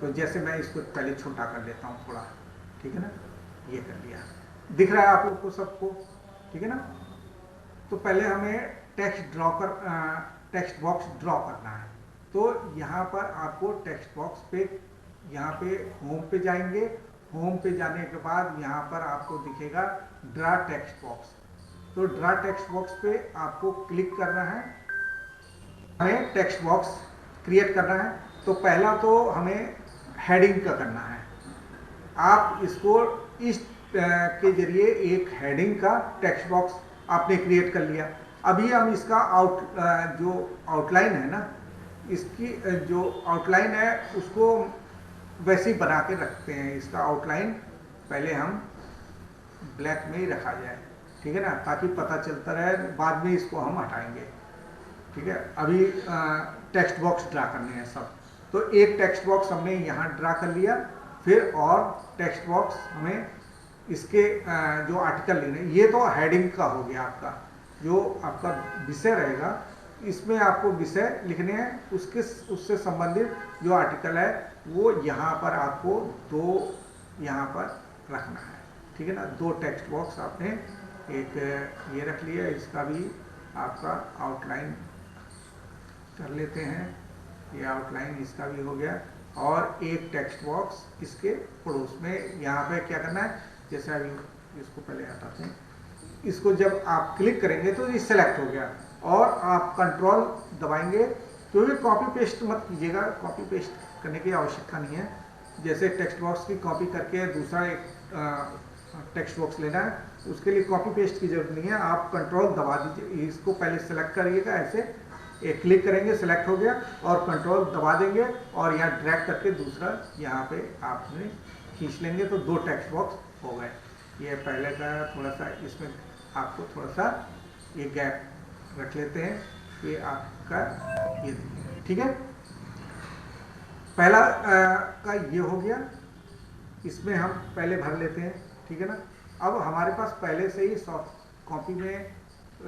तो जैसे मैं इसको पहले छोटा कर लेता हूँ थोड़ा, ठीक है ना, ये कर लिया, दिख रहा है आप लोग को सबको, ठीक है ना। तो पहले हमें टेक्स्ट बॉक्स ड्रॉ करना है। तो यहाँ पर आपको टेक्स्ट बॉक्स पे, यहाँ पे होम पे जाएंगे, होम पे जाने के बाद यहाँ पर आपको दिखेगा ड्रा टेक्स्ट बॉक्स। तो ड्रा टेक्स्ट बॉक्स पे आपको क्लिक करना है, हमें टेक्स्ट बॉक्स क्रिएट करना है। तो पहला तो हमें हेडिंग का करना है। आप इसको इस के जरिए एक हेडिंग का टेक्स्ट बॉक्स आपने क्रिएट कर लिया। अभी हम इसका जो आउटलाइन है ना, इसकी जो आउटलाइन है उसको वैसे ही बना के रखते हैं। इसका आउटलाइन पहले हम ब्लैक में ही रखा जाए, ठीक है ना, ताकि पता चलता रहे, बाद में इसको हम हटाएंगे। ठीक है, अभी टेक्स्ट बॉक्स ड्रा करने हैं सब। तो एक टेक्स्ट बॉक्स हमने यहाँ ड्रा कर लिया, फिर और टेक्स्ट बॉक्स हमें इसके जो आर्टिकल लेने, ये तो हेडिंग का हो गया आपका, जो आपका विषय रहेगा, इसमें आपको विषय लिखने हैं, उससे संबंधित जो आर्टिकल है वो यहाँ पर आपको दो यहाँ पर रखना है। ठीक है ना, दो टेक्स्ट बॉक्स आपने एक ये रख लिया, इसका भी आपका आउटलाइन कर लेते हैं, ये आउटलाइन इसका भी हो गया। और एक टेक्स्ट बॉक्स इसके पड़ोस में, यहाँ पे क्या करना है, जैसे अभी इसको पहले हटाते हैं, इसको जब आप क्लिक करेंगे तो ये सेलेक्ट हो गया, और आप कंट्रोल दबाएंगे, क्योंकि कॉपी पेस्ट मत कीजिएगा, कॉपी पेस्ट करने की आवश्यकता नहीं है। जैसे टेक्स्ट बॉक्स की कॉपी करके दूसरा एक टेक्स्ट बॉक्स लेना है, उसके लिए कॉपी पेस्ट की जरूरत नहीं है, आप कंट्रोल दबा दीजिए, इसको पहले सेलेक्ट करिएगा, ऐसे एक क्लिक करेंगे, सेलेक्ट हो गया, और कंट्रोल दबा देंगे और यहाँ ड्रैग करके दूसरा यहाँ पे आपने खींच लेंगे, तो दो टेक्स्ट बॉक्स हो गए। ये पहले का थोड़ा सा, इसमें आपको थोड़ा सा ये गैप रख लेते हैं, ये आपका ये, ठीक है, पहला का ये हो गया, इसमें हम पहले भर लेते हैं, ठीक है ना। अब हमारे पास पहले से ही सॉफ्ट कॉपी में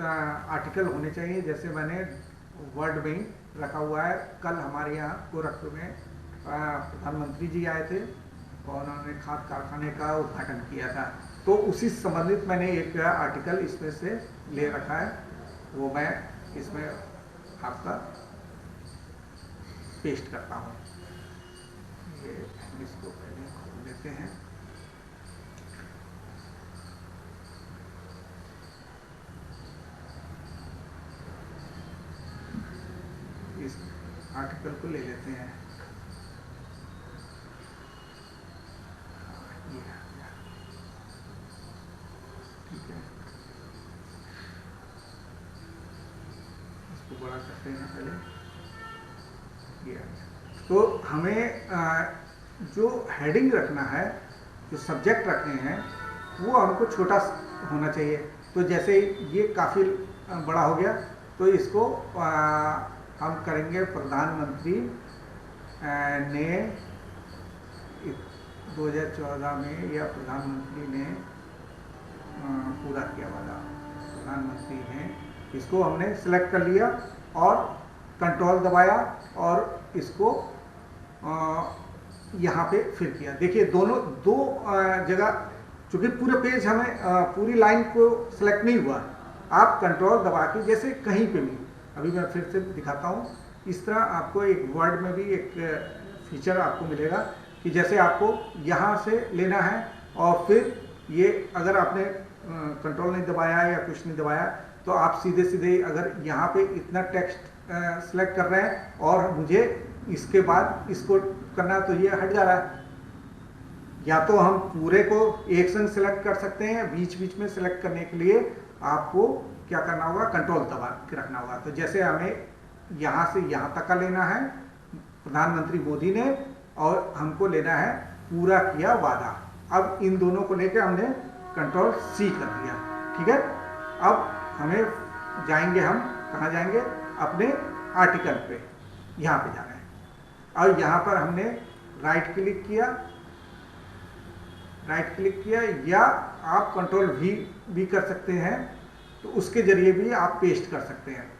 आर्टिकल होने चाहिए, जैसे मैंने वर्ड में ही रखा हुआ है। कल हमारे यहाँ गोरखपुर में प्रधानमंत्री जी आए थे और उन्होंने खाद कारखाने का उद्घाटन किया था, तो उसी संबंधित मैंने एक आर्टिकल इसमें से ले रखा है, वो मैं इसमें आपका पेस्ट करता हूँ। ये इसको पहले खोल लेते हैं, इस आर्टिकल को ले लेते हैं, ये आ गया, ठीक है, इसको बड़ा करते हैं पहले, ये आ गया। तो हमें जो हेडिंग रखना है, जो सब्जेक्ट रखने हैं, वो हमको छोटा होना चाहिए। तो जैसे ये काफ़ी बड़ा हो गया, तो इसको हम करेंगे प्रधानमंत्री ने 2014 में, या प्रधानमंत्री ने पूरा किया वाला, प्रधानमंत्री ने, इसको हमने सेलेक्ट कर लिया और कंट्रोल दबाया और इसको यहाँ पे फिर किया। देखिए दोनों दो जगह, चूँकि पूरे पेज हमें पूरी लाइन को सेलेक्ट नहीं हुआ, आप कंट्रोल दबा के जैसे कहीं पे भी, अभी मैं फिर से दिखाता हूँ, इस तरह आपको एक वर्ड में भी एक फीचर आपको मिलेगा कि जैसे आपको यहाँ से लेना है, और फिर ये अगर आपने कंट्रोल नहीं दबाया या कुछ नहीं दबाया, तो आप सीधे सीधे अगर यहाँ पे इतना टेक्स्ट सेलेक्ट कर रहे हैं और मुझे इसके बाद इसको करना, तो ये हट जा रहा है, या तो हम पूरे को एक संग सिलेक्ट कर सकते हैं, बीच बीच में सिलेक्ट करने के लिए आपको क्या करना होगा, कंट्रोल दबा के रखना होगा। तो जैसे हमें यहाँ से यहाँ तक का लेना है प्रधानमंत्री मोदी ने, और हमको लेना है पूरा किया वादा। अब इन दोनों को लेकर हमने कंट्रोल C कर दिया, ठीक है। अब हमें जाएंगे, हम कहाँ जाएंगे, अपने आर्टिकल पे, यहाँ पे जाना है। और यहाँ पर हमने राइट क्लिक किया, या आप कंट्रोल V भी कर सकते हैं, तो उसके जरिए भी आप पेस्ट कर सकते हैं।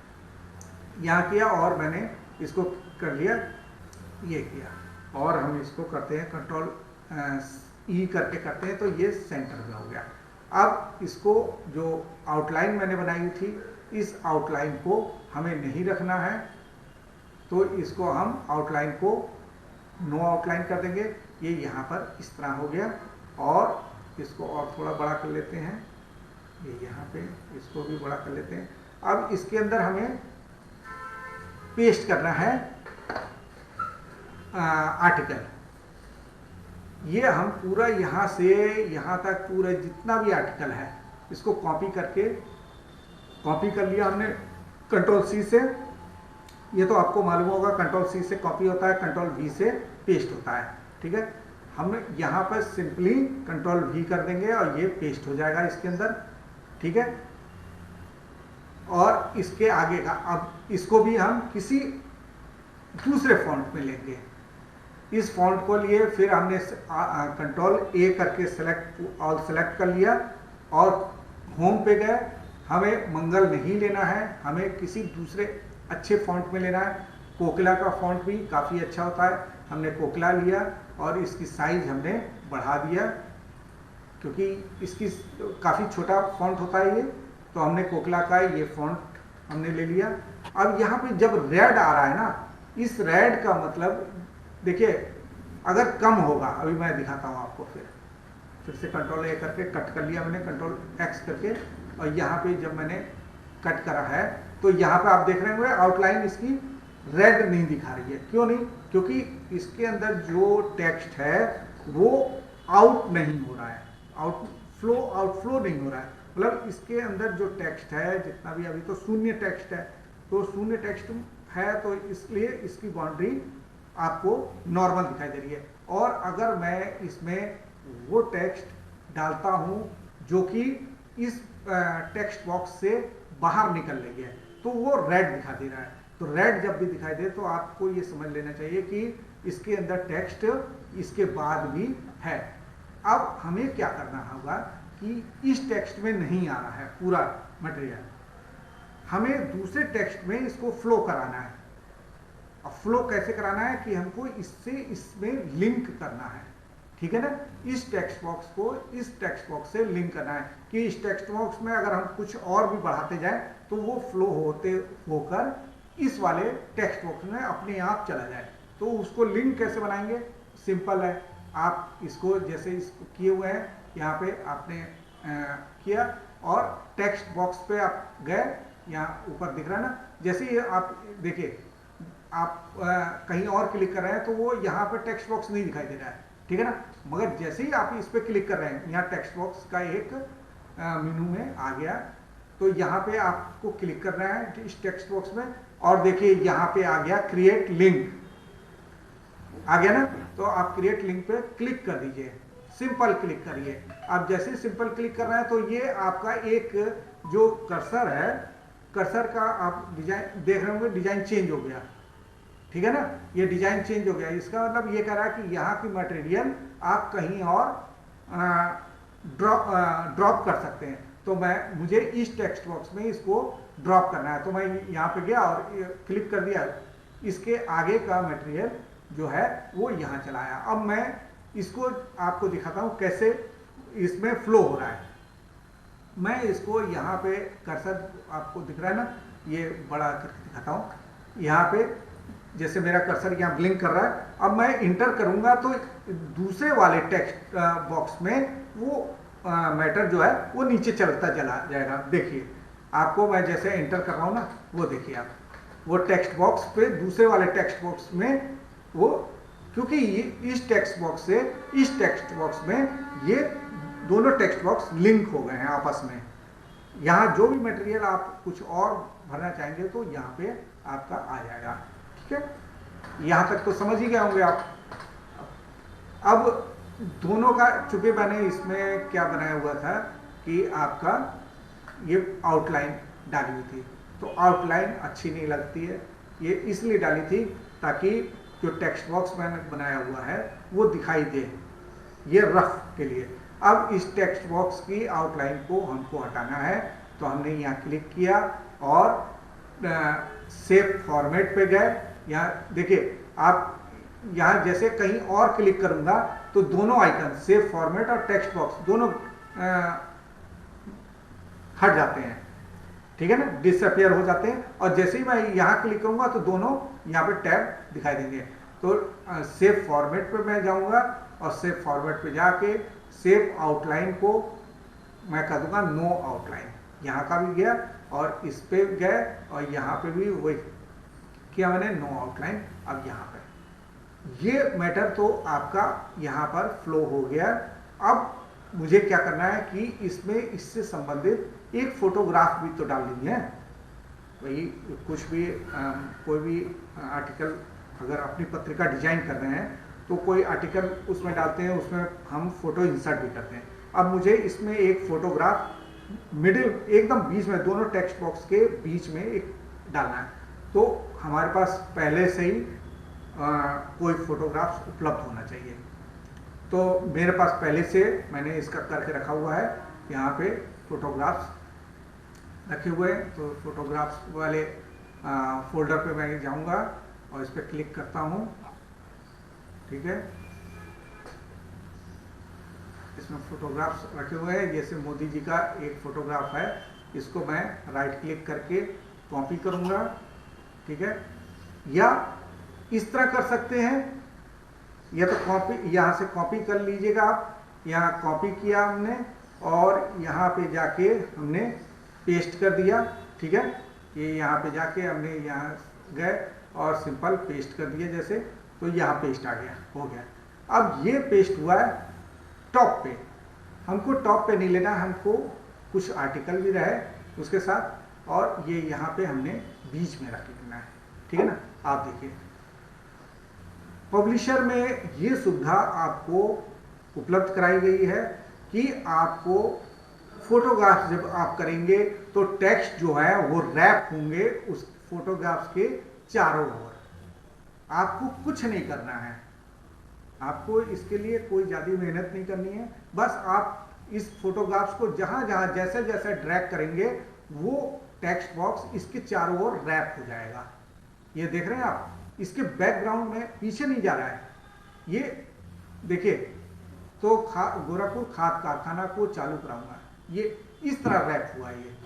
यहाँ किया और मैंने इसको कर लिया, ये किया, और हम इसको करते हैं कंट्रोल E करके करते हैं, तो ये सेंटर में हो गया। अब इसको जो आउटलाइन मैंने बनाई थी, इस आउटलाइन को हमें नहीं रखना है, तो इसको हम आउटलाइन को नो आउटलाइन कर देंगे। ये यहाँ पर इस तरह हो गया, और इसको और थोड़ा बड़ा कर लेते हैं, ये यहाँ पे इसको भी बड़ा कर लेते हैं। अब इसके अंदर हमें पेस्ट करना है आर्टिकल। ये हम पूरा यहाँ से यहाँ तक पूरा जितना भी आर्टिकल है इसको कॉपी कर लिया हमने कंट्रोल C से। ये तो आपको मालूम होगा, कंट्रोल C से कॉपी होता है, कंट्रोल V से पेस्ट होता है, ठीक है। हम यहाँ पर सिंपली कंट्रोल V कर देंगे और ये पेस्ट हो जाएगा इसके अंदर, ठीक है। और इसके आगे का, अब इसको भी हम किसी दूसरे फॉन्ट में लेंगे। इस फॉन्ट को लिए फिर हमने कंट्रोल A करके सेलेक्ट कर लिया और होम पे गए। हमें मंगल नहीं लेना है, हमें किसी दूसरे अच्छे फॉन्ट में लेना है। कोकिला का फॉन्ट भी काफ़ी अच्छा होता है, हमने कोकिला लिया और इसकी साइज हमने बढ़ा दिया, क्योंकि इसकी काफ़ी छोटा फॉन्ट होता है ये, तो हमने कोकिला का ये फॉन्ट हमने ले लिया। अब यहाँ पे जब रेड आ रहा है ना, इस रेड का मतलब देखिए, अगर कम होगा, अभी मैं दिखाता हूँ आपको, फिर से कंट्रोल A करके कट कर लिया मैंने, कंट्रोल X करके, और यहाँ पे जब मैंने कट करा है तो यहाँ पे आप देख रहे होंगे आउटलाइन इसकी रेड नहीं दिखा रही है। क्यों नहीं? क्योंकि इसके अंदर जो टेक्स्ट है वो आउट नहीं हो रहा है, आउटफ्लो नहीं हो रहा है। मतलब इसके अंदर जो टेक्स्ट है जितना भी, अभी तो शून्य टेक्स्ट है, तो शून्य टेक्स्ट है, तो इसलिए इसकी बाउंड्री आपको नॉर्मल दिखाई दे रही है। और अगर मैं इसमें वो टेक्स्ट डालता हूं जो कि इस टेक्स्ट बॉक्स से बाहर निकल रही है, तो वो रेड दिखा दे रहा है। तो रेड जब भी दिखाई दे तो आपको ये समझ लेना चाहिए कि इसके अंदर टेक्स्ट इसके बाद भी है। अब हमें क्या करना होगा कि इस टेक्स्ट में नहीं आ रहा है पूरा मटेरियल, हमें दूसरे टेक्स्ट में इसको फ्लो कराना है। अब फ्लो कैसे कराना है कि हमको इससे इसमें लिंक करना है, ठीक है ना। इस टेक्स्ट बॉक्स को इस टेक्स्ट बॉक्स से लिंक करना है कि इस टेक्स्ट बॉक्स में अगर हम कुछ और भी बढ़ाते जाएं तो वो फ्लो होकर इस वाले टेक्स्ट बॉक्स में अपने आप चला जाए। तो उसको लिंक कैसे बनाएंगे? सिंपल है, आप इसको जैसे इसको किए हुए हैं, यहाँ पे आपने किया और टेक्स्ट बॉक्स पे आप गए, यहाँ ऊपर दिख रहा है ना, जैसे ही आप देखिए आप कहीं और क्लिक कर रहे हैं तो वो यहाँ पे टेक्स्ट बॉक्स नहीं दिखाई दे रहा है, ठीक है ना। मगर जैसे ही आप इस पे क्लिक कर रहे हैं, यहाँ टेक्स्ट बॉक्स का एक मेनू में आ गया, तो यहाँ पे आपको क्लिक करना है इस टेक्स्ट बॉक्स में, और देखिए यहाँ पे आ गया क्रिएट लिंक, आ गया ना। तो आप क्रिएट लिंक पे क्लिक कर दीजिए, सिंपल क्लिक करिए। आप जैसे सिंपल क्लिक कर रहे हैं तो ये आपका एक जो कर्सर है, कर्सर का आप डिजाइन देख रहे होंगे, डिजाइन चेंज हो गया, ठीक है ना। ये डिजाइन चेंज हो गया, इसका मतलब ये कह रहा है कि यहाँ की मटेरियल आप कहीं और ड्रॉप कर सकते हैं। तो मुझे इस टेक्स्ट बॉक्स में इसको ड्रॉप करना है, तो मैं यहाँ पे गया और क्लिक कर दिया, इसके आगे का मटेरियल जो है वो यहाँ चला आया। अब मैं इसको आपको दिखाता हूँ कैसे इसमें फ्लो हो रहा है। मैं इसको यहाँ पे कर्सर आपको दिख रहा है ना, ये बड़ा करके दिखाता हूँ। यहाँ पे जैसे मेरा कर्सर यहाँ ब्लिंक कर रहा है, अब मैं इंटर करूँगा तो दूसरे वाले टेक्स्ट बॉक्स में वो मैटर जो है वो नीचे चलता चला जाएगा। देखिए आपको मैं जैसे इंटर कर रहा हूँ ना, वो देखिए आप वो टेक्स्ट बॉक्स पे दूसरे वाले टेक्स्ट बॉक्स में वो क्योंकि इस टेक्स्ट बॉक्स से इस टेक्स्ट बॉक्स में ये दोनों टेक्स्ट बॉक्स लिंक हो गए हैं आपस में। यहाँ जो भी मटेरियल आप कुछ और भरना चाहेंगे तो यहाँ पे आपका आ जाएगा। ठीक है, यहाँ तक तो समझ ही गए होंगे आप। अब दोनों का, चूंकि मैंने इसमें क्या बनाया हुआ था कि आपका ये आउटलाइन डाली हुई थी, तो आउटलाइन अच्छी नहीं लगती है, ये इसलिए डाली थी ताकि जो टेक्स्ट बॉक्स मैंने बनाया हुआ है वो दिखाई दे, ये रफ के लिए। अब इस टेक्स्ट बॉक्स की आउटलाइन को हमको हटाना है, तो हमने यहाँ क्लिक किया और सेव फॉर्मेट पे गए। यहाँ देखिए, आप यहाँ जैसे कहीं और क्लिक करूंगा तो दोनों आइकन सेव फॉर्मेट और टेक्स्ट बॉक्स दोनों हट जाते हैं। ठीक है ना, डिसअपियर हो जाते हैं। और जैसे ही मैं यहाँ क्लिक करूंगा तो दोनों यहाँ पे टैब दिखाई देंगे। तो सेव फॉर्मेट पे मैं जाऊंगा और सेव फॉर्मेट पे जाके सेव आउटलाइन को मैं कर दूंगा नो आउटलाइन। यहाँ का भी गया और इस पे गए और यहाँ पे भी वही किया मैंने, नो आउटलाइन। अब यहाँ पे ये मैटर तो आपका यहाँ पर फ्लो हो गया। अब मुझे क्या करना है कि इसमें इससे संबंधित एक फोटोग्राफ भी तो डालनी है। वही कुछ भी कोई भी आर्टिकल अगर अपनी पत्रिका डिजाइन कर रहे हैं तो कोई आर्टिकल उसमें डालते हैं, उसमें हम फोटो इंसर्ट भी करते हैं। अब मुझे इसमें एक फोटोग्राफ मिडिल एकदम बीच में, दोनों टेक्स्ट बॉक्स के बीच में एक डालना है। तो हमारे पास पहले से ही कोई फोटोग्राफ उपलब्ध होना चाहिए। तो मेरे पास पहले से मैंने इसका करके रखा हुआ है, यहाँ पे फोटोग्राफ्स रखे हुए हैं। तो फोटोग्राफ्स वाले फोल्डर पे मैं जाऊंगा और इस पर क्लिक करता हूँ। ठीक है, इसमें फोटोग्राफ्स रखे हुए हैं। जैसे मोदी जी का एक फोटोग्राफ है, इसको मैं राइट क्लिक करके कॉपी करूंगा। ठीक है, या इस तरह कर सकते हैं, या तो कॉपी यहाँ से कॉपी कर लीजिएगा आप। यहाँ कॉपी किया हमने और यहाँ पे जाके हमने पेस्ट कर दिया। ठीक है, ये यहाँ पे जाके हमने यहाँ गए और सिंपल पेस्ट कर दिया जैसे, तो यहाँ पेस्ट आ गया, हो गया। अब ये पेस्ट हुआ है टॉप पे। हमको टॉप पे नहीं लेना, हमको कुछ आर्टिकल भी रहे उसके साथ, और ये यहाँ पे हमने बीच में रख लेना है। ठीक है ना, आप देखिए पब्लिशर में ये सुविधा आपको उपलब्ध कराई गई है कि आपको फोटोग्राफ जब आप करेंगे तो टेक्स्ट जो है वो रैप होंगे उस फोटोग्राफ्स के चारों ओर। आपको कुछ नहीं करना है, आपको इसके लिए कोई ज़्यादा मेहनत नहीं करनी है। बस आप इस फोटोग्राफ्स को जहां जहां जैसे जैसे ड्रैग करेंगे वो टेक्स्ट बॉक्स इसके चारों ओर रैप हो जाएगा। ये देख रहे हैं आप, इसके बैकग्राउंड में पीछे नहीं जा रहा है। ये देखिए, तो गोरखपुर खाद कारखाना को चालू कराऊंगा, ये इस तरह रैप हुआ। ये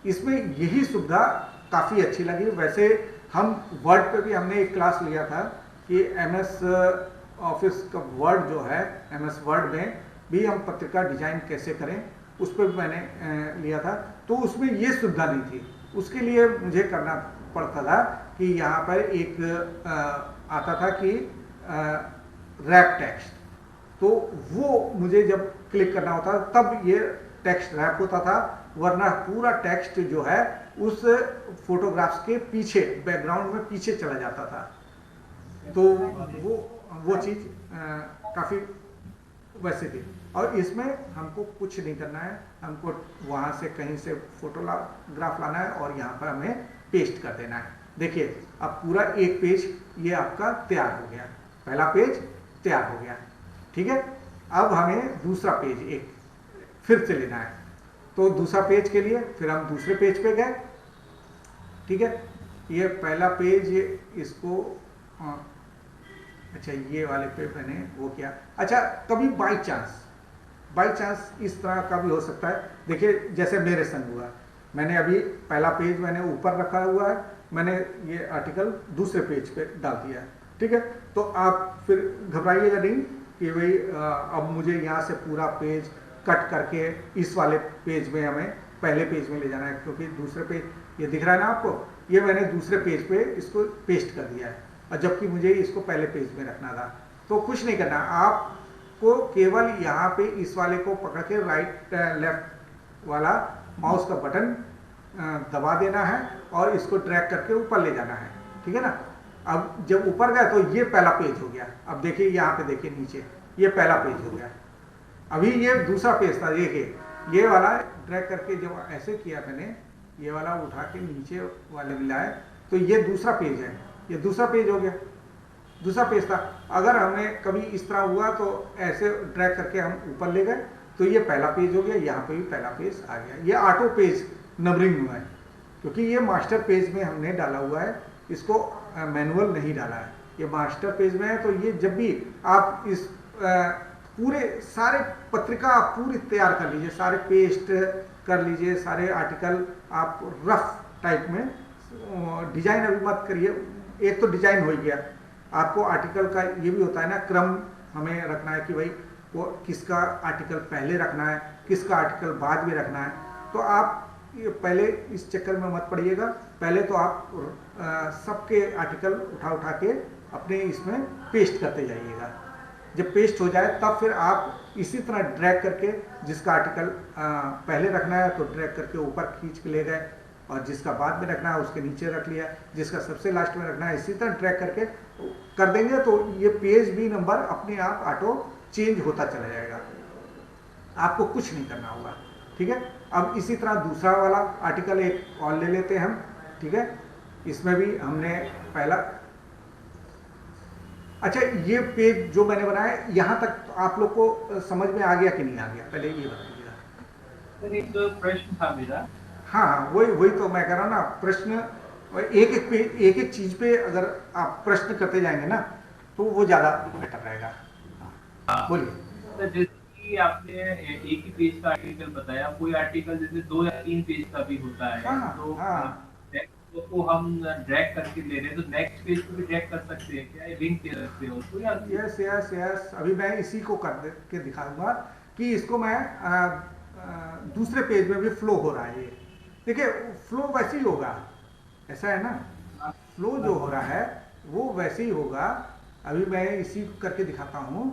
इसमें यही सुविधा काफ़ी अच्छी लगी। वैसे हम वर्ड पे भी हमने एक क्लास लिया था कि MS ऑफिस का वर्ड जो है, MS वर्ड में भी हम पत्रिका डिजाइन कैसे करें, उस पर भी मैंने लिया था। तो उसमें ये सुविधा नहीं थी, उसके लिए मुझे करना पड़ता था कि यहाँ पर एक आता था कि रैप टेक्स्ट, तो वो मुझे जब क्लिक करना होता तब ये टेक्स्ट रैप होता था, वरना पूरा टेक्स्ट जो है उस फोटोग्राफ्स के पीछे बैकग्राउंड में पीछे चला जाता था। तो वो चीज़ काफ़ी वैसे थी। और इसमें हमको कुछ नहीं करना है, हमको वहाँ से कहीं से फोटोग्राफ लाना है और यहाँ पर हमें पेस्ट कर देना है। देखिए अब पूरा एक पेज ये आपका तैयार हो गया, पहला पेज तैयार हो गया। ठीक है, अब हमें दूसरा पेज एक फिर से लेना है। तो दूसरा पेज के लिए फिर हम दूसरे पेज पे गए। ठीक है, ये पहला पेज इसको अच्छा ये वाले पे मैंने वो किया। अच्छा, कभी बाई चांस इस तरह का भी हो सकता है। देखिए जैसे मेरे संग हुआ, मैंने अभी पहला पेज मैंने ऊपर रखा हुआ है, मैंने ये आर्टिकल दूसरे पेज पे डाल दिया है। ठीक है, तो आप फिर घबराइएगा नहीं कि भाई अब मुझे यहाँ से पूरा पेज कट करके इस वाले पेज में हमें पहले पेज में ले जाना है, क्योंकि दूसरे पेज ये दिख रहा है ना आपको, ये मैंने दूसरे पेज पे इसको पेस्ट कर दिया है। और जबकि मुझे इसको पहले पेज में रखना था। तो कुछ नहीं करना, आपको केवल यहाँ पे इस वाले को पकड़ के राइट लेफ्ट वाला माउस का बटन दबा देना है और इसको ड्रैग करके ऊपर ले जाना है, ठीक है ना। अब जब ऊपर गया तो ये पहला पेज हो गया। अब देखिए यहाँ पे देखिए नीचे ये पहला पेज हो गया। अभी ये दूसरा पेज था, देखिए ये वाला ड्रैग करके जब ऐसे किया मैंने, ये वाला उठा के नीचे वाले मिलाए तो ये दूसरा पेज है, ये दूसरा पेज हो गया, दूसरा पेज था। अगर हमें कभी इस तरह हुआ तो ऐसे ड्रैग करके हम ऊपर ले गए तो ये पहला पेज हो गया, यहाँ पे भी पहला पेज आ गया। ये ऑटो पेज नंबरिंग हुआ है क्योंकि ये मास्टर पेज में हमने डाला हुआ है, इसको मैनुअल नहीं डाला है, ये मास्टर पेज में है। तो ये जब भी आप इस पूरे सारे पत्रिका आप पूरी तैयार कर लीजिए, सारे पेस्ट कर लीजिए, सारे आर्टिकल आप रफ टाइप में, डिजाइन अभी मत करिए। एक तो डिजाइन हो गया, आपको आर्टिकल का ये भी होता है ना, क्रम हमें रखना है कि भाई वो किसका आर्टिकल पहले रखना है, किसका आर्टिकल बाद में रखना है। तो आप ये पहले इस चक्कर में मत पड़िएगा, पहले तो आप सबके आर्टिकल उठा के अपने इसमें पेस्ट करते जाइएगा। जब पेस्ट हो जाए तब फिर आप इसी तरह ड्रैग करके जिसका आर्टिकल पहले रखना है तो ड्रैग करके ऊपर खींच के ले गए, और जिसका बाद में रखना है उसके नीचे रख लिया, जिसका सबसे लास्ट में रखना है इसी तरह ड्रैग करके कर देंगे तो ये पेज भी नंबर अपने आप ऑटो चेंज होता चला जाएगा, आपको कुछ नहीं करना होगा, ठीक है। अब इसी तरह दूसरा वाला आर्टिकल एक और ले लेते हैं हम, ठीक है। इसमें भी हमने पहला, अच्छा ये पेज जो मैंने बनाया यहाँ तक तो आप लोग को समझ में आ गया कि नहीं आ गया, पहले ये बताइएगा। सर एक तो प्रश्न था मेरा। हाँ, वही तो मैं कह रहा हूँ ना, प्रश्न एक एक चीज पे अगर आप प्रश्न करते जाएंगे ना तो वो ज्यादा बेटर रहेगा। बोलिए। तो जैसे कि आपने एक ही पेज का आर्टिकल बताया, कोई आर्टिकल जैसे 2 या 3 पेज का भी होता है, तो हम ड्रैग करके ले रहे हैं तो नेक्स्ट पेज को भी ड्रैग कर सकते हैं क्या, लिंक दे सकते हो उसको? यस, अभी मैं इसी को कर के दिखाऊंगा कि इसको मैं दूसरे पेज में भी फ्लो हो रहा है। ये देखिए फ्लो वैसे ही होगा, ऐसा है ना, फ्लो जो हो रहा है वो वैसे ही होगा। अभी मैं इसी करके दिखाता हूँ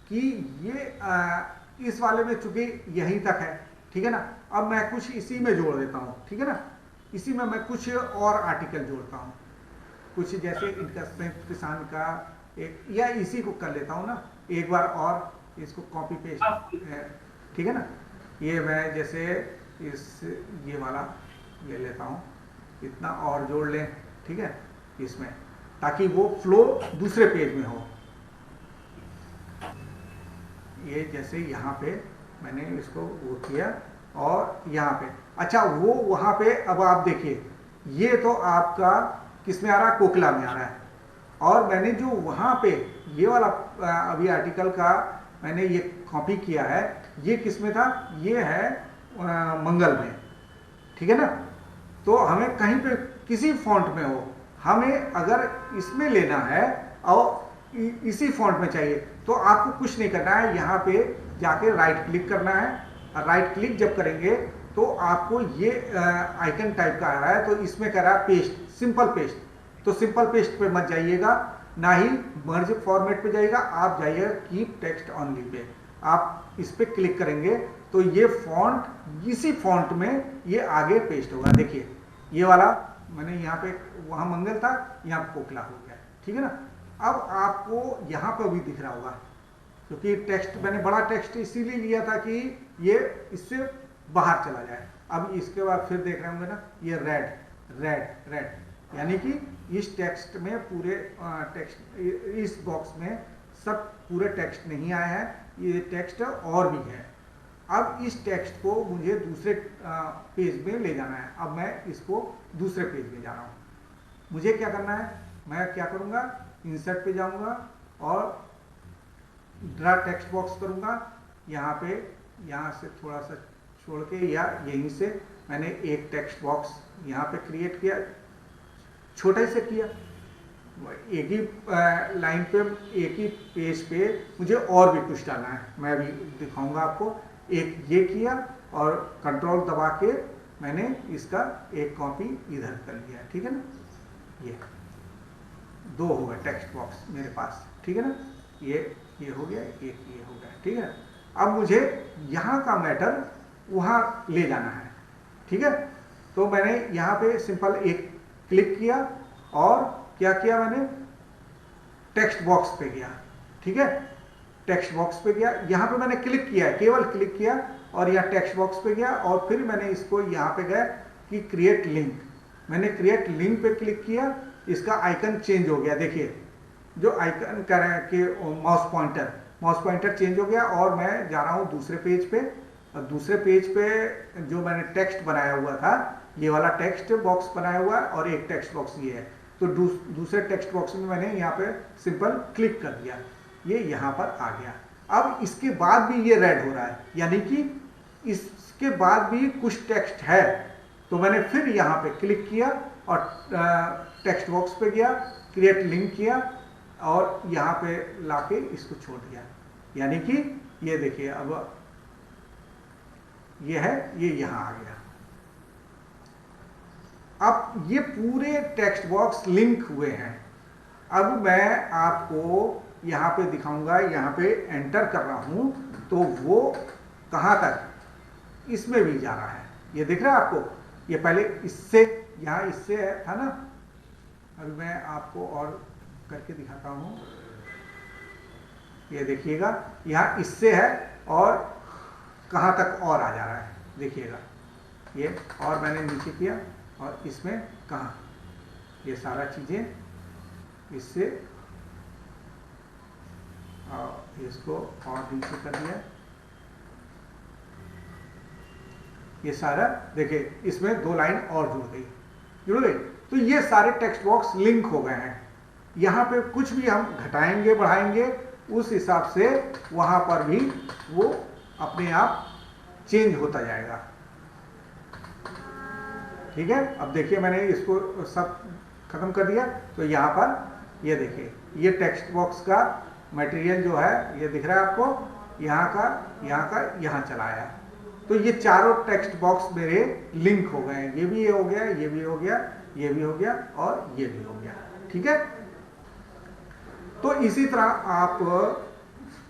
कि ये इस वाले में चूंकि यहीं तक है, ठीक है ना। अब मैं कुछ इसी में जोड़ देता हूँ, ठीक है ना, इसी में मैं कुछ और आर्टिकल जोड़ता हूँ, कुछ जैसे इनका संयुक्त किसान का एक, या इसी को कर लेता हूँ ना एक बार और, इसको कॉपी पेस्ट, ठीक है ना। ये मैं जैसे ये वाला ले लेता हूँ, इतना और जोड़ लें, ठीक है, इसमें, ताकि वो फ्लो दूसरे पेज में हो। ये जैसे यहाँ पे मैंने इसको वो किया और यहाँ पे, अच्छा वो वहाँ पे, अब आप देखिए ये तो आपका किस में आ रहा है, कोकिला में आ रहा है, और मैंने जो वहाँ पे ये वाला अभी आर्टिकल का मैंने ये कॉपी किया है, ये किस में था, ये है मंगल में, ठीक है ना। तो हमें कहीं पे किसी फॉन्ट में हो, हमें अगर इसमें लेना है और इसी फॉन्ट में चाहिए तो आपको कुछ नहीं करना है, यहाँ पे जाके राइट क्लिक करना है। राइट क्लिक जब करेंगे तो आपको ये आइकन टाइप का आ रहा है, तो इसमें कह रहा है पेस्ट, सिंपल पेस्ट। तो सिंपल पेस्ट पे मत जाइएगा, ना ही मर्ज फॉर्मेट पे जाइएगा, आप जाइएगा कीप टेक्स्ट ओनली पे। आप इस पे क्लिक करेंगे तो ये फॉन्ट, इसी फॉन्ट में ये आगे पेस्ट होगा। देखिए ये वाला मैंने यहाँ पे, वहाँ मंगल था, यहाँ कोकिला हो गया, ठीक है ना। अब आपको यहाँ पर भी दिख रहा होगा, क्योंकि टेक्स्ट मैंने बड़ा टेक्स्ट इसीलिए लिया था कि ये इससे बाहर चला जाए। अब इसके बाद फिर देख रहे होंगे ना, ये रेड रेड रेड, यानी कि इस टेक्स्ट में पूरे टेक्स्ट, इस बॉक्स में सब पूरे टेक्स्ट नहीं आए हैं, ये टेक्स्ट और भी है। अब इस टेक्स्ट को मुझे दूसरे पेज में ले जाना है। अब मैं इसको दूसरे पेज में जा रहा हूँ, मुझे क्या करना है, मैं क्या करूँगा, इंसर्ट पे जाऊँगा और ड्रा टेक्स्ट बॉक्स करूँगा, यहाँ पे, यहाँ से थोड़ा सा छोड़ के, या यहीं से मैंने एक टेक्स्ट बॉक्स यहाँ पे क्रिएट किया, छोटे से किया, एक ही लाइन पे, एक ही पेज पे मुझे और भी कुछ डालना है, मैं अभी दिखाऊंगा आपको। एक ये किया और कंट्रोल दबा के मैंने इसका एक कॉपी इधर कर लिया, ठीक है ना। ये दो हो गए टेक्स्ट बॉक्स मेरे पास, ठीक है ना। ये हो गया, एक ये हो गया, ठीक है। अब मुझे यहाँ का मैटर वहाँ ले जाना है, ठीक है। तो मैंने यहाँ पे सिंपल एक क्लिक किया और क्या किया मैंने, टेक्स्ट बॉक्स पे गया, ठीक है। टेक्स्ट बॉक्स पे गया, यहाँ पे मैंने क्लिक किया, केवल क्लिक किया और यहाँ टेक्स्ट बॉक्स पे गया और फिर मैंने इसको यहाँ पे गया कि क्रिएट लिंक। मैंने क्रिएट लिंक पे क्लिक किया, इसका आइकन चेंज हो गया। देखिए जो आइकन कर रहे हैं कि माउस पॉइंटर चेंज हो गया और मैं जा रहा हूँ दूसरे पेज पे। और दूसरे पेज पे जो मैंने टेक्स्ट बनाया हुआ था, ये वाला टेक्स्ट बॉक्स बनाया हुआ है और एक टेक्स्ट बॉक्स ये है। तो दूसरे टेक्स्ट बॉक्स में मैंने यहाँ पे सिंपल क्लिक कर दिया, ये यहाँ पर आ गया। अब इसके बाद भी ये रेड हो रहा है, यानी कि इसके बाद भी कुछ टेक्स्ट है। तो मैंने फिर यहाँ पे क्लिक किया और टेक्स्ट बॉक्स पे गया, क्रिएट लिंक किया और यहाँ पे लाके इसको छोड़ दिया, यानी कि ये देखिए अब ये है, ये यहाँ आ गया। अब ये पूरे टेक्स्ट बॉक्स लिंक हुए हैं। अब मैं आपको यहाँ पे दिखाऊंगा, यहाँ पे एंटर कर रहा हूँ तो वो कहाँ तक इसमें भी जा रहा है, ये दिख रहा है आपको। ये पहले इससे, यहाँ इससे था ना, अभी मैं आपको और करके दिखाता हूँ। ये देखिएगा यहाँ इससे है और कहाँ तक और आ जा रहा है, देखिएगा ये। और मैंने नीचे किया और इसमें कहाँ, ये सारा चीज़ें इससे और इसको और नीचे कर दिया, ये सारा देखिए इसमें दो लाइन और जुड़ गई। तो ये सारे टेक्स्ट बॉक्स लिंक हो गए हैं। यहाँ पे कुछ भी हम घटाएंगे बढ़ाएंगे उस हिसाब से वहाँ पर भी वो अपने आप चेंज होता जाएगा, ठीक है। अब देखिए मैंने इसको सब खत्म कर दिया। तो यहाँ पर ये देखिए, ये टेक्स्ट बॉक्स का मटेरियल जो है ये दिख रहा है आपको, यहाँ का यहाँ चला आया। तो ये चारों टेक्स्ट बॉक्स मेरे लिंक हो गए हैं। ये भी ये हो गया, ये भी हो गया, ये भी हो गया और ये भी हो गया, ठीक है। तो इसी तरह आप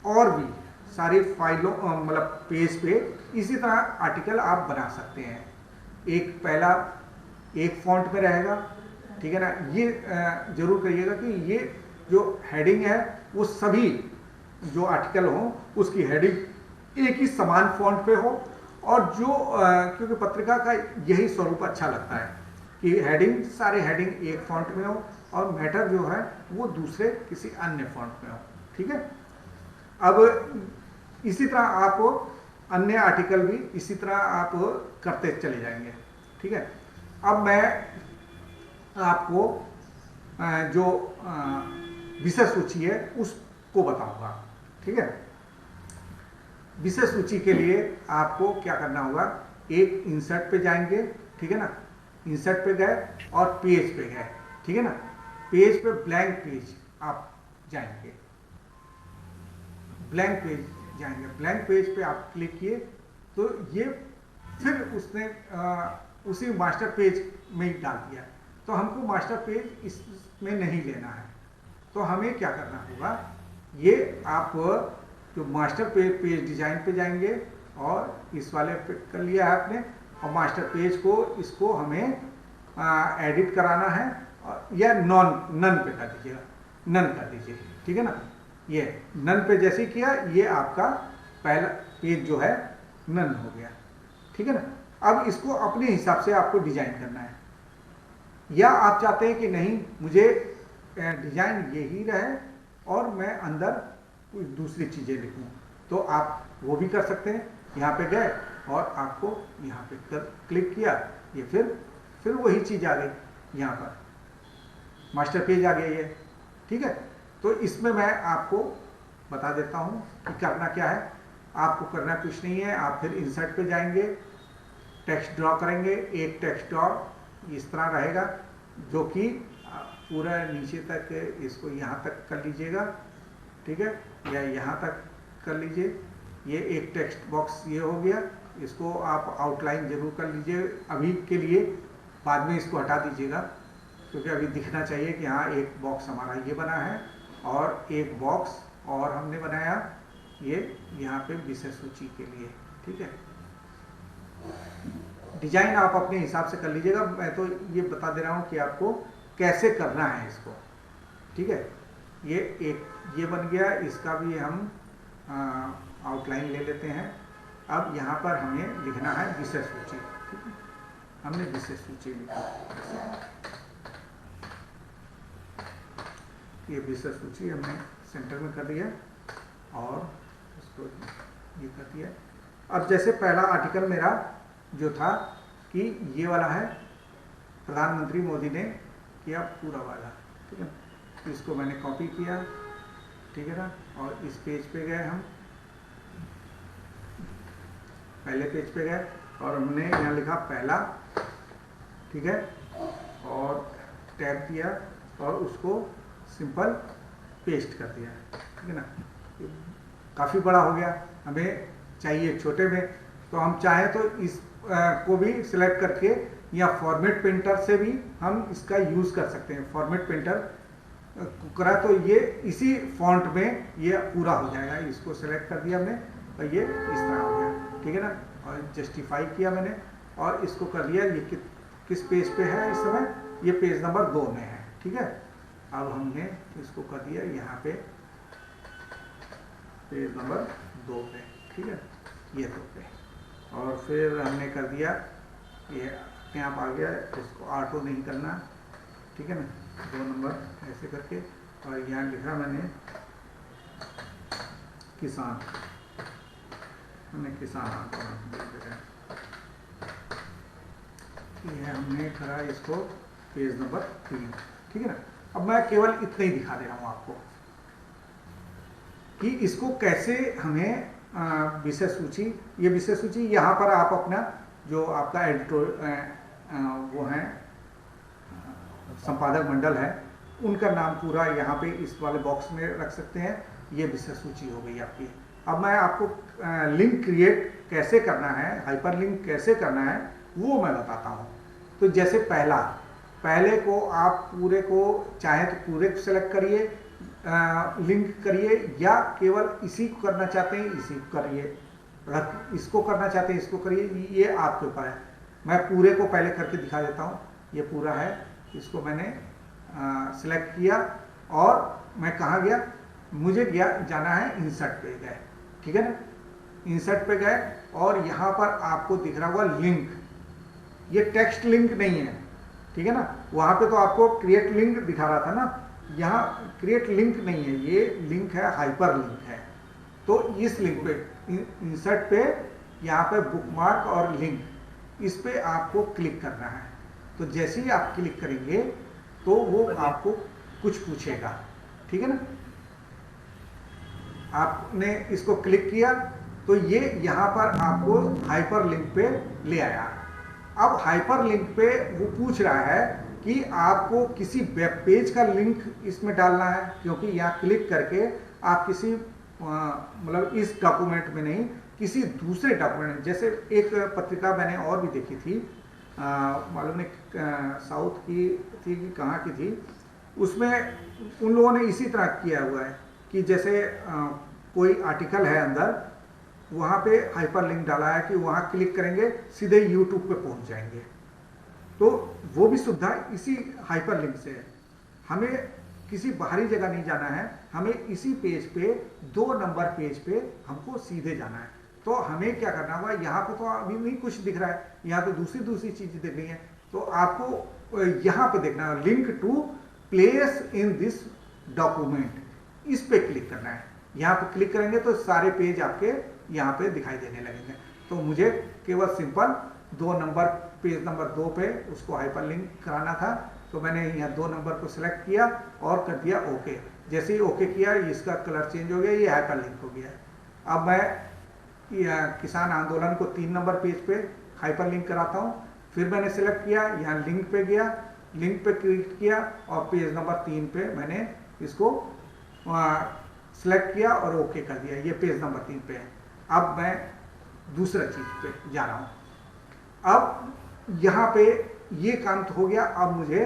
और भी सारी फाइलों मतलब पेज पे इसी तरह आर्टिकल आप बना सकते हैं। एक पहला एक फॉन्ट में रहेगा, ठीक है ना। ये जरूर करिएगा कि ये जो हेडिंग है वो सभी जो आर्टिकल हो उसकी हेडिंग एक ही समान फॉन्ट पे हो। और जो क्योंकि पत्रिका का यही स्वरूप अच्छा लगता है कि हेडिंग, सारे हेडिंग एक फॉन्ट में हो और मैटर जो है वो दूसरे किसी अन्य फॉन्ट में हो, ठीक है। अब इसी तरह आप अन्य आर्टिकल भी इसी तरह आप करते चले जाएंगे, ठीक है। अब मैं आपको जो विषय सूची है उसको बताऊंगा, ठीक है। विषय सूची के लिए आपको क्या करना होगा, एक इंसर्ट पे जाएंगे, ठीक है ना। इंसर्ट पे गए और पेज पे गए, ठीक है ना। पेज पे ब्लैंक पेज आप जाएंगे, ब्लैंक पेज जाएंगे। ब्लैंक पेज पे आप क्लिक किए तो ये फिर उसने उसी मास्टर पेज में ही डाल दिया। तो हमको मास्टर पेज इसमें नहीं लेना है। तो हमें क्या करना होगा, ये आप जो मास्टर पेज डिजाइन पे जाएंगे और इस वाले पे कर लिया है आपने, और मास्टर पेज को इसको हमें एडिट कराना है या नन पे कर दीजिएगा, नन कर दीजिए, ठीक है ना। ये नन पे जैसे किया ये आपका पहला पेज जो है नन हो गया, ठीक है ना। अब इसको अपने हिसाब से आपको डिजाइन करना है, या आप चाहते हैं कि नहीं मुझे डिजाइन यही रहे और मैं अंदर कुछ दूसरी चीजें लिखूं, तो आप वो भी कर सकते हैं। यहाँ पे गए और आपको यहाँ पे क्लिक किया, ये फिर वही चीज आ गई, यहाँ पर मास्टर पेज आ गया ये, ठीक है। तो इसमें मैं आपको बता देता हूँ कि करना क्या है। आपको करना कुछ नहीं है, आप फिर इंसर्ट पे जाएंगे, टेक्स्ट ड्रॉ करेंगे। एक टेक्स्ट ड्रॉ इस तरह रहेगा जो कि पूरा नीचे तक, इसको यहाँ तक कर लीजिएगा, ठीक है, या यहाँ तक कर लीजिए। ये एक टेक्स्ट बॉक्स ये हो गया, इसको आप आउटलाइन जरूर कर लीजिए अभी के लिए, बाद में इसको हटा दीजिएगा। क्योंकि अभी दिखना चाहिए कि हाँ एक बॉक्स हमारा ये बना है और एक बॉक्स और हमने बनाया ये यहाँ पे विषय सूची के लिए। ठीक है, डिजाइन आप अपने हिसाब से कर लीजिएगा, मैं तो ये बता दे रहा हूँ कि आपको कैसे करना है इसको। ठीक है, ये एक ये बन गया, इसका भी हम आउटलाइन ले लेते हैं। अब यहाँ पर हमें लिखना है विषय सूची। ठीक है, हमने विषय सूची लिखा, ये विषय सूची हमने सेंटर में कर दिया और इसको ये कर दिया। अब जैसे पहला आर्टिकल मेरा जो था कि ये वाला है, प्रधानमंत्री मोदी ने किया पूरा वाला। ठीक है, तो इसको मैंने कॉपी किया। ठीक है ना, और इस पेज पे गए, हम पहले पेज पे गए और हमने यहाँ लिखा पहला। ठीक है, और टैब दिया और उसको सिंपल पेस्ट कर दिया। ठीक है ना, काफ़ी बड़ा हो गया, हमें चाहिए छोटे में, तो हम चाहें तो इस को भी सिलेक्ट करके या फॉर्मेट पेंटर से भी हम इसका यूज़ कर सकते हैं। फॉर्मेट पेंटर करा तो ये इसी फॉन्ट में ये पूरा हो जाएगा। इसको सेलेक्ट कर दिया हमने और ये इस तरह हो गया। ठीक है ना, और जस्टिफाई किया मैंने और इसको कर दिया। ये किस पेज पे है इस समय, ये पेज नंबर 2 में है। ठीक है, अब हमने इसको कर दिया यहाँ पे पेज नंबर 2 पे। ठीक है, ये 2 पे, और फिर हमने कर दिया ये अपने आप आ गया, इसको ऑटो नहीं करना। ठीक है ना, 2 नंबर ऐसे करके, और यहाँ लिखा मैंने किसान, हमने किसान ये हमने करा इसको पेज नंबर 3। ठीक है ना, अब मैं केवल इतना ही दिखा दे रहा हूँ आपको कि इसको कैसे हमें विषय सूची, ये विषय सूची यहाँ पर आप अपना जो आपका वो है संपादक मंडल है, उनका नाम पूरा यहाँ पे इस वाले बॉक्स में रख सकते हैं। ये विषय सूची हो गई आपकी। अब मैं आपको लिंक क्रिएट कैसे करना है, हाइपर लिंक कैसे करना है, वो मैं बताता हूँ। तो जैसे पहले को आप पूरे को चाहे तो पूरे को सेलेक्ट करिए, लिंक करिए, या केवल इसी को करना चाहते हैं इसी को करिए, इसको करना चाहते हैं इसको करिए, ये आपके ऊपर है। मैं पूरे को पहले करके दिखा देता हूँ। ये पूरा है, इसको मैंने सिलेक्ट किया और मैं कहाँ गया, मुझे जाना है इंसर्ट पे गए। ठीक है ना, इंसर्ट पे गए और यहाँ पर आपको दिख रहा होगा लिंक, ये टेक्स्ट लिंक नहीं है। ठीक है ना, वहाँ पे तो आपको क्रिएट लिंक दिखा रहा था ना, यहाँ क्रिएट लिंक नहीं है, ये लिंक है हाइपर लिंक है। तो इस लिंक पे इंसर्ट पे यहाँ पे बुकमार्क और लिंक, इस पे आपको क्लिक करना है। तो जैसे ही आप क्लिक करेंगे तो वो आपको कुछ पूछेगा। ठीक है ना, आपने इसको क्लिक किया तो ये यहाँ पर आपको हाइपर लिंक पे ले आया। अब हाइपर लिंक पे वो पूछ रहा है कि आपको किसी वेब पेज का लिंक इसमें डालना है, क्योंकि यहाँ क्लिक करके आप किसी मतलब इस डॉक्यूमेंट में नहीं, किसी दूसरे डॉक्यूमेंट, जैसे एक पत्रिका मैंने और भी देखी थी, मालूम नहीं साउथ की थी कि कहाँ की थी, उसमें उन लोगों ने इसी तरह किया हुआ है कि जैसे कोई आर्टिकल है अंदर, वहाँ पे हाइपर लिंक डाला है कि वहाँ क्लिक करेंगे सीधे यूट्यूब पे पहुँच जाएंगे। तो वो भी सुविधा इसी हाइपर लिंक से है। हमें किसी बाहरी जगह नहीं जाना है, हमें इसी पेज पे 2 नंबर पेज पे हमको सीधे जाना है। तो हमें क्या करना होगा, यहाँ पे तो अभी नहीं कुछ दिख रहा है, यहाँ तो दूसरी चीजें दिख रही हैं। तो आपको यहाँ पे देखना है link to place in this document, इस पे क्लिक करना है। यहाँ पे क्लिक करेंगे तो सारे पेज आपके यहाँ पे दिखाई देने लगेंगे। तो मुझे केवल सिंपल 2 नंबर पेज नंबर 2 पे उसको हाइपर लिंक कराना था, तो मैंने यहाँ 2 नंबर को सिलेक्ट किया और कर दिया ओके। जैसे ही ओके किया, इसका कलर चेंज हो गया, ये हाइपर लिंक हो गया। अब मैं किसान आंदोलन को 3 नंबर पेज पे हाइपर लिंक कराता हूँ। फिर मैंने सिलेक्ट किया, यहाँ लिंक पे गया, लिंक पे क्लिक किया और पेज नंबर 3 पे मैंने इसको सिलेक्ट किया और ओके कर दिया। ये पेज नंबर 3 पे है। अब मैं दूसरा चीज पे जा रहा हूँ। अब यहाँ पे ये काम तो हो गया। अब मुझे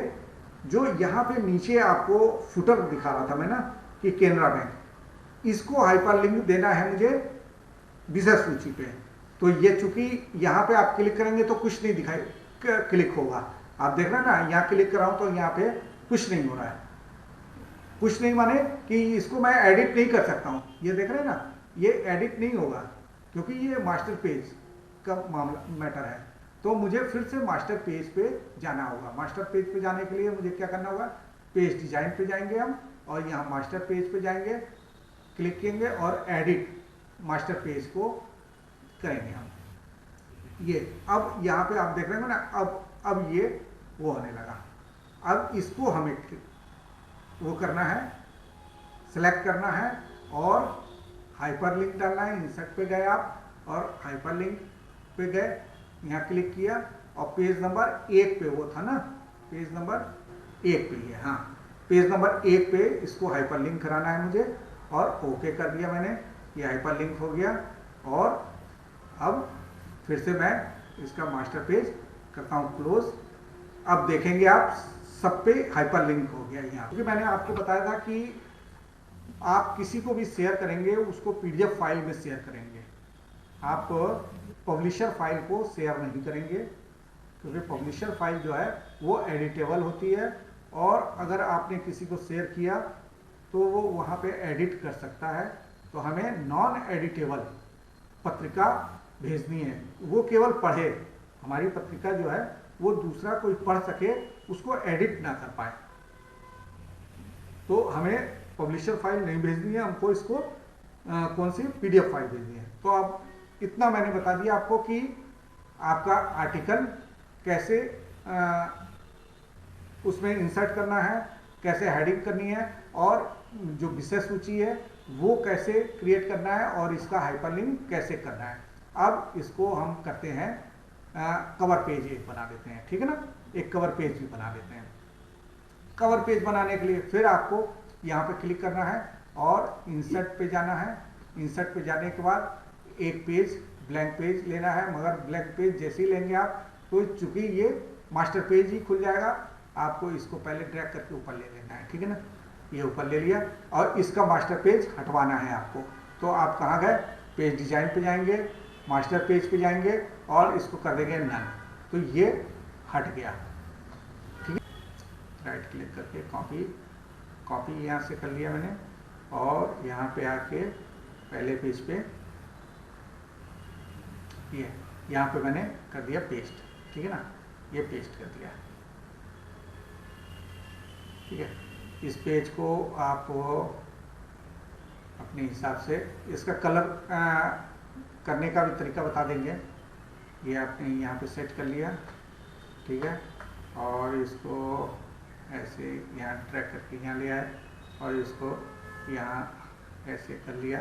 जो यहाँ पे नीचे आपको फुटर दिखा रहा था मैं ना कि केनरा बैंक, इसको हाइपरलिंक देना है मुझे विषय सूची पे। तो ये चूंकि यहाँ पे आप क्लिक करेंगे तो कुछ नहीं दिखाई क्लिक होगा, आप देख रहे हैं ना, यहाँ क्लिक कर रहा हूँ तो यहाँ पे कुछ नहीं हो रहा है। कुछ नहीं माने कि इसको मैं एडिट नहीं कर सकता हूँ, ये देख रहे हैं ना, ये एडिट नहीं होगा क्योंकि ये मास्टर पेज का मामला मैटर है। तो मुझे फिर से मास्टर पेज पे जाना होगा। मास्टर पेज पे जाने के लिए मुझे क्या करना होगा, पेज डिजाइन पे जाएंगे हम और यहाँ मास्टर पेज पे जाएंगे, क्लिक करेंगे और एडिट मास्टर पेज को करेंगे हम। ये अब यहाँ पे आप देख रहे हैं ना, अब ये वो होने लगा। अब इसको हमें वो करना है, सिलेक्ट करना है और हाइपरलिंक डालना है। इंसर्ट पे गए आप और हाइपरलिंक पे गए, यहाँ क्लिक किया और पेज नंबर 1 पे वो था ना, पेज नंबर 1 पे ये, हाँ पेज नंबर 1 पे इसको हाइपरलिंक कराना है मुझे और ओके कर दिया मैंने, ये हाइपरलिंक हो गया। और अब फिर से मैं इसका मास्टर पेज करता हूँ क्लोज। अब देखेंगे आप सब पे हाइपरलिंक हो गया यहाँ, क्योंकि मैंने आपको बताया था कि आप किसी को भी शेयर करेंगे उसको पीडीएफ फाइल में शेयर करेंगे, आप पब्लिशर फाइल को शेयर नहीं करेंगे, क्योंकि पब्लिशर फाइल जो है वो एडिटेबल होती है और अगर आपने किसी को शेयर किया तो वो वहाँ पे एडिट कर सकता है। तो हमें नॉन एडिटेबल पत्रिका भेजनी है, वो केवल पढ़े, हमारी पत्रिका जो है वो दूसरा कोई पढ़ सके, उसको एडिट ना कर पाए। तो हमें पब्लिशर फाइल नहीं भेजनी है, हमको इसको कौन सी पीडीएफ फाइल भेजनी है। तो अब इतना मैंने बता दिया आपको कि आपका आर्टिकल कैसे उसमें इंसर्ट करना है, कैसे हेडिंग करनी है और जो विषय सूची है वो कैसे क्रिएट करना है और इसका हाइपरलिंक कैसे करना है। अब इसको हम करते हैं कवर पेज एक बना देते हैं, ठीक है ना, एक कवर पेज भी बना देते हैं। कवर पेज बनाने के लिए फिर आपको यहाँ पे क्लिक करना है और इंसर्ट पे जाना है। इंसर्ट पे जाने के बाद एक पेज ब्लैंक पेज लेना है, मगर ब्लैंक पेज जैसे ही लेंगे आप तो चूंकि ये मास्टर पेज ही खुल जाएगा, आपको इसको पहले ड्रैग करके ऊपर ले लेना है, ठीक है ना, ये ऊपर ले लिया और इसका मास्टर पेज हटवाना है आपको। तो आप कहाँ गए, पेज डिजाइन पे जाएंगे, मास्टर पेज पे जाएंगे और इसको कर देंगे नन, तो ये हट गया, ठीक है। राइट क्लिक करके कॉपी यहाँ से कर लिया मैंने और यहाँ पे आके पहले पेज पे ये यहाँ पे मैंने कर दिया पेस्ट, ठीक है ना, ये पेस्ट कर दिया, ठीक है। इस पेज को आप अपने हिसाब से इसका कलर करने का भी तरीका बता देंगे। ये आपने यहाँ पे सेट कर लिया, ठीक है, और इसको ऐसे यहाँ ड्रैग करके यहाँ ले आए और इसको यहाँ ऐसे कर लिया,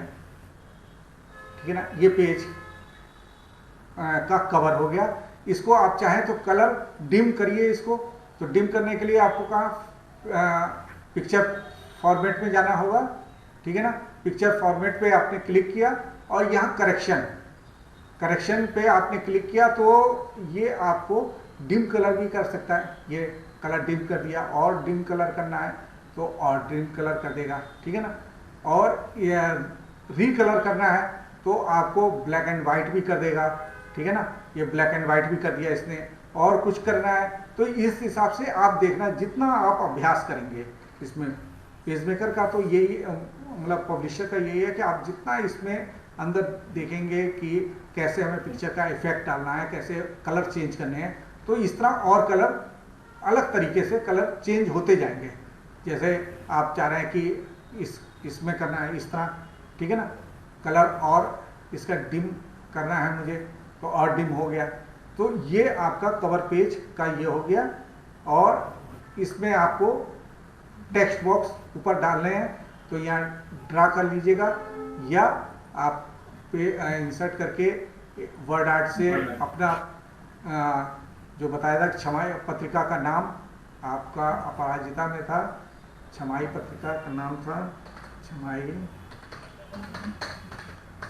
ठीक है ना। ये पेज का कवर हो गया। इसको आप चाहें तो कलर डिम करिए इसको, तो डिम करने के लिए आपको कहाँ पिक्चर फॉर्मेट में जाना होगा, ठीक है ना। पिक्चर फॉर्मेट पे आपने क्लिक किया और यहाँ करेक्शन पे आपने क्लिक किया तो ये आपको डिम कलर भी कर सकता है। ये कलर डिम कर दिया और डिम कलर करना है तो और डिम कलर कर देगा, ठीक है ना। और ये रीकलर करना है तो आपको ब्लैक एंड वाइट भी कर देगा, ठीक है ना। ये ब्लैक एंड वाइट भी कर दिया इसने। और कुछ करना है तो इस हिसाब से आप देखना, जितना आप अभ्यास करेंगे इसमें पेजमेकर का, तो यही मतलब पब्लिशर का यही है कि आप जितना इसमें अंदर देखेंगे कि कैसे हमें पिक्चर का इफेक्ट डालना है, कैसे कलर चेंज करने हैं, तो इस तरह और कलर अलग तरीके से कलर चेंज होते जाएंगे। जैसे आप चाह रहे हैं कि इसमें करना है इस तरह, ठीक है ना, कलर और इसका डिम करना है मुझे तो और डिम हो गया। तो ये आपका कवर पेज का ये हो गया। और इसमें आपको टेक्स्ट बॉक्स ऊपर डालने हैं तो यहाँ ड्रा कर लीजिएगा या आप पे इंसर्ट करके वर्ड आर्ट से अपना जो बताया था छमाही पत्रिका का नाम आपका अपराजिता में था, छमाही पत्रिका का नाम था छमाही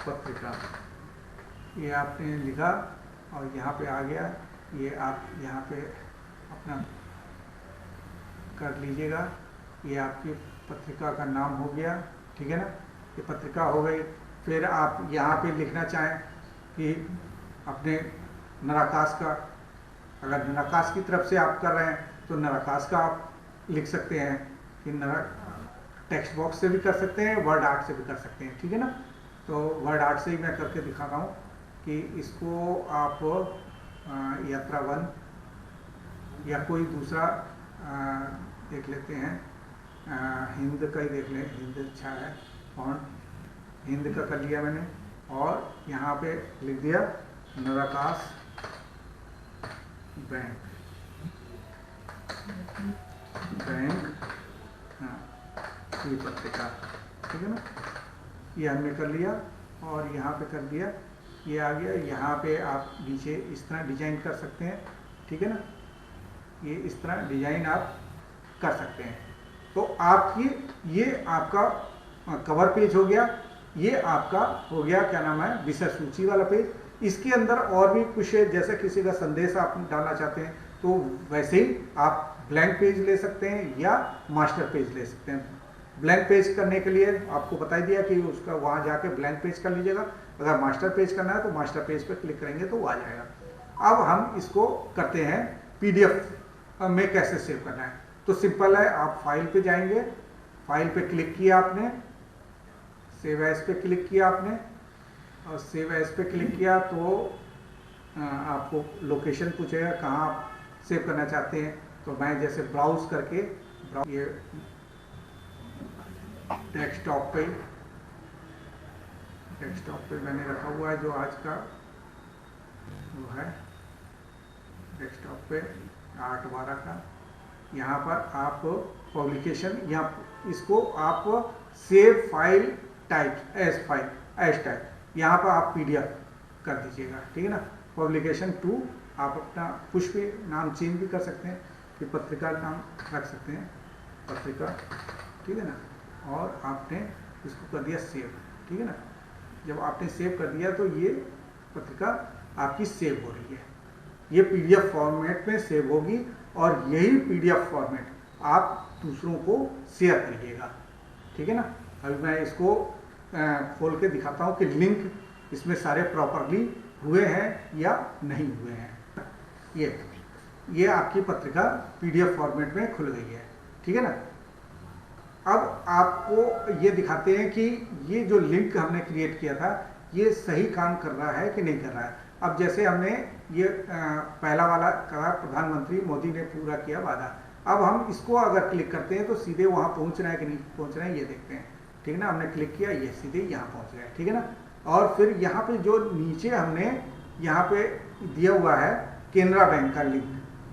पत्रिका, ये आपने लिखा और यहाँ पे आ गया। ये आप यहाँ पे अपना कर लीजिएगा। ये आपकी पत्रिका का नाम हो गया, ठीक है ना, ये पत्रिका हो गई। फिर आप यहाँ पे लिखना चाहें कि अपने नराकाश का, अगर नराकाश की तरफ से आप कर रहे हैं तो नराकाश का आप लिख सकते हैं कि टेक्स्ट बॉक्स से भी कर सकते हैं, वर्ड आर्ट से भी कर सकते हैं, ठीक है ना। तो वर्ड आर्ट से ही मैं करके दिखा रहा हूँ कि इसको आप यात्रा 1 या कोई दूसरा देख लेते हैं, हिंद का ही देख लें, हिंद अच्छा है, फॉन्ट हिंद का कर लिया मैंने और यहाँ पे लिख दिया नराकाश बैंक, हाँ, ये पत्रिका, ठीक है ना, ये हमने कर लिया और यहाँ पे कर दिया, ये आ गया। यहाँ पे आप नीचे इस तरह डिजाइन कर सकते हैं, ठीक है ना, ये इस तरह डिजाइन आप कर सकते हैं। तो आपकी ये आपका कवर पेज हो गया, ये आपका हो गया क्या नाम है, विषय सूची वाला पेज। इसके अंदर और भी कुछ, जैसे किसी का संदेश आप डालना चाहते हैं तो वैसे ही आप ब्लैंक पेज ले सकते हैं या मास्टर पेज ले सकते हैं। ब्लैंक पेज करने के लिए आपको बता दिया कि उसका वहाँ जाके ब्लैंक पेज कर लीजिएगा। अगर मास्टर पेज करना है तो मास्टर पेज पर क्लिक करेंगे तो वो आ जाएगा। अब हम इसको करते हैं PDF में कैसे सेव करना है। तो सिंपल है, आप फाइल पे जाएंगे, फाइल पे क्लिक किया आपने, सेव एज पे क्लिक किया आपने और सेव एज पे क्लिक किया तो आपको लोकेशन पूछेगा कहाँ आप सेव करना चाहते हैं। तो मैं जैसे ब्राउज करके ये डेस्कटॉप पे मैंने रखा हुआ है, जो आज का वो है डेस्कटॉप पे 8/12 का। यहाँ पर आप पब्लिकेशन, यहाँ इसको आप save file type as type, यहाँ पर आप PDF कर दीजिएगा, ठीक है ना। पब्लिकेशन 2 आप अपना कुछ भी नाम चेंज भी कर सकते हैं, कि पत्रिका नाम रख सकते हैं, पत्रिका, ठीक है ना। और आपने इसको कर दिया सेव, ठीक है ना। जब आपने सेव कर दिया तो ये पत्रिका आपकी सेव हो रही है, ये PDF फॉर्मेट में सेव होगी और यही PDF फॉर्मेट आप दूसरों को शेयर करिएगा, ठीक है ना। अभी मैं इसको खोल के दिखाता हूँ कि लिंक इसमें सारे प्रॉपरली हुए हैं या नहीं हुए हैं। ये आपकी पत्रिका PDF फॉर्मेट में खुल गई है, ठीक है ना। अब आपको ये दिखाते हैं कि ये जो लिंक हमने क्रिएट किया था ये सही काम कर रहा है कि नहीं कर रहा है। अब जैसे हमने ये पहला वाला कहा, प्रधानमंत्री मोदी ने पूरा किया वादा। अब हम इसको अगर क्लिक करते हैं तो सीधे वहाँ पहुँच रहा है कि नहीं पहुँच रहा है ये देखते हैं, ठीक है ना। हमने क्लिक किया, ये सीधे यहाँ पहुँच गया, ठीक है ना। और फिर यहाँ पे जो नीचे हमने यहाँ पे दिया हुआ है केनरा बैंक का लिंक,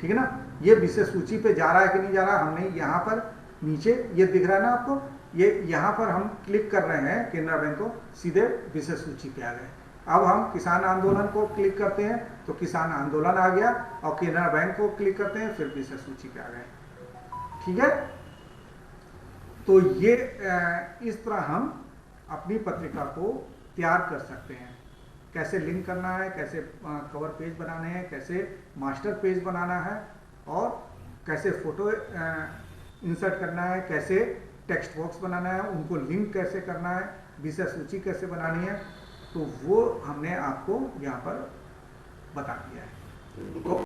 ठीक है ना, ये विषय सूची पे जा रहा है कि नहीं जा रहा। हमने यहाँ पर नीचे ये दिख रहा है ना आपको, ये यहाँ पर हम क्लिक कर रहे हैं केनरा बैंक को, सीधे विषय सूची पे आ गए। अब हम किसान आंदोलन को क्लिक करते हैं तो किसान आंदोलन आ गया, और केनरा बैंक को क्लिक करते हैं फिर विषय सूची पे आ गए, ठीक है। तो ये इस तरह हम अपनी पत्रिका को तैयार कर सकते हैं। कैसे लिंक करना है, कैसे कवर पेज बनाने हैं, कैसे मास्टर पेज बनाना है, और कैसे फोटो इंसर्ट करना है, कैसे टेक्स्ट बॉक्स बनाना है, उनको लिंक कैसे करना है, विषय सूची कैसे बनानी है, तो वो हमने आपको यहाँ पर बता दिया है। तो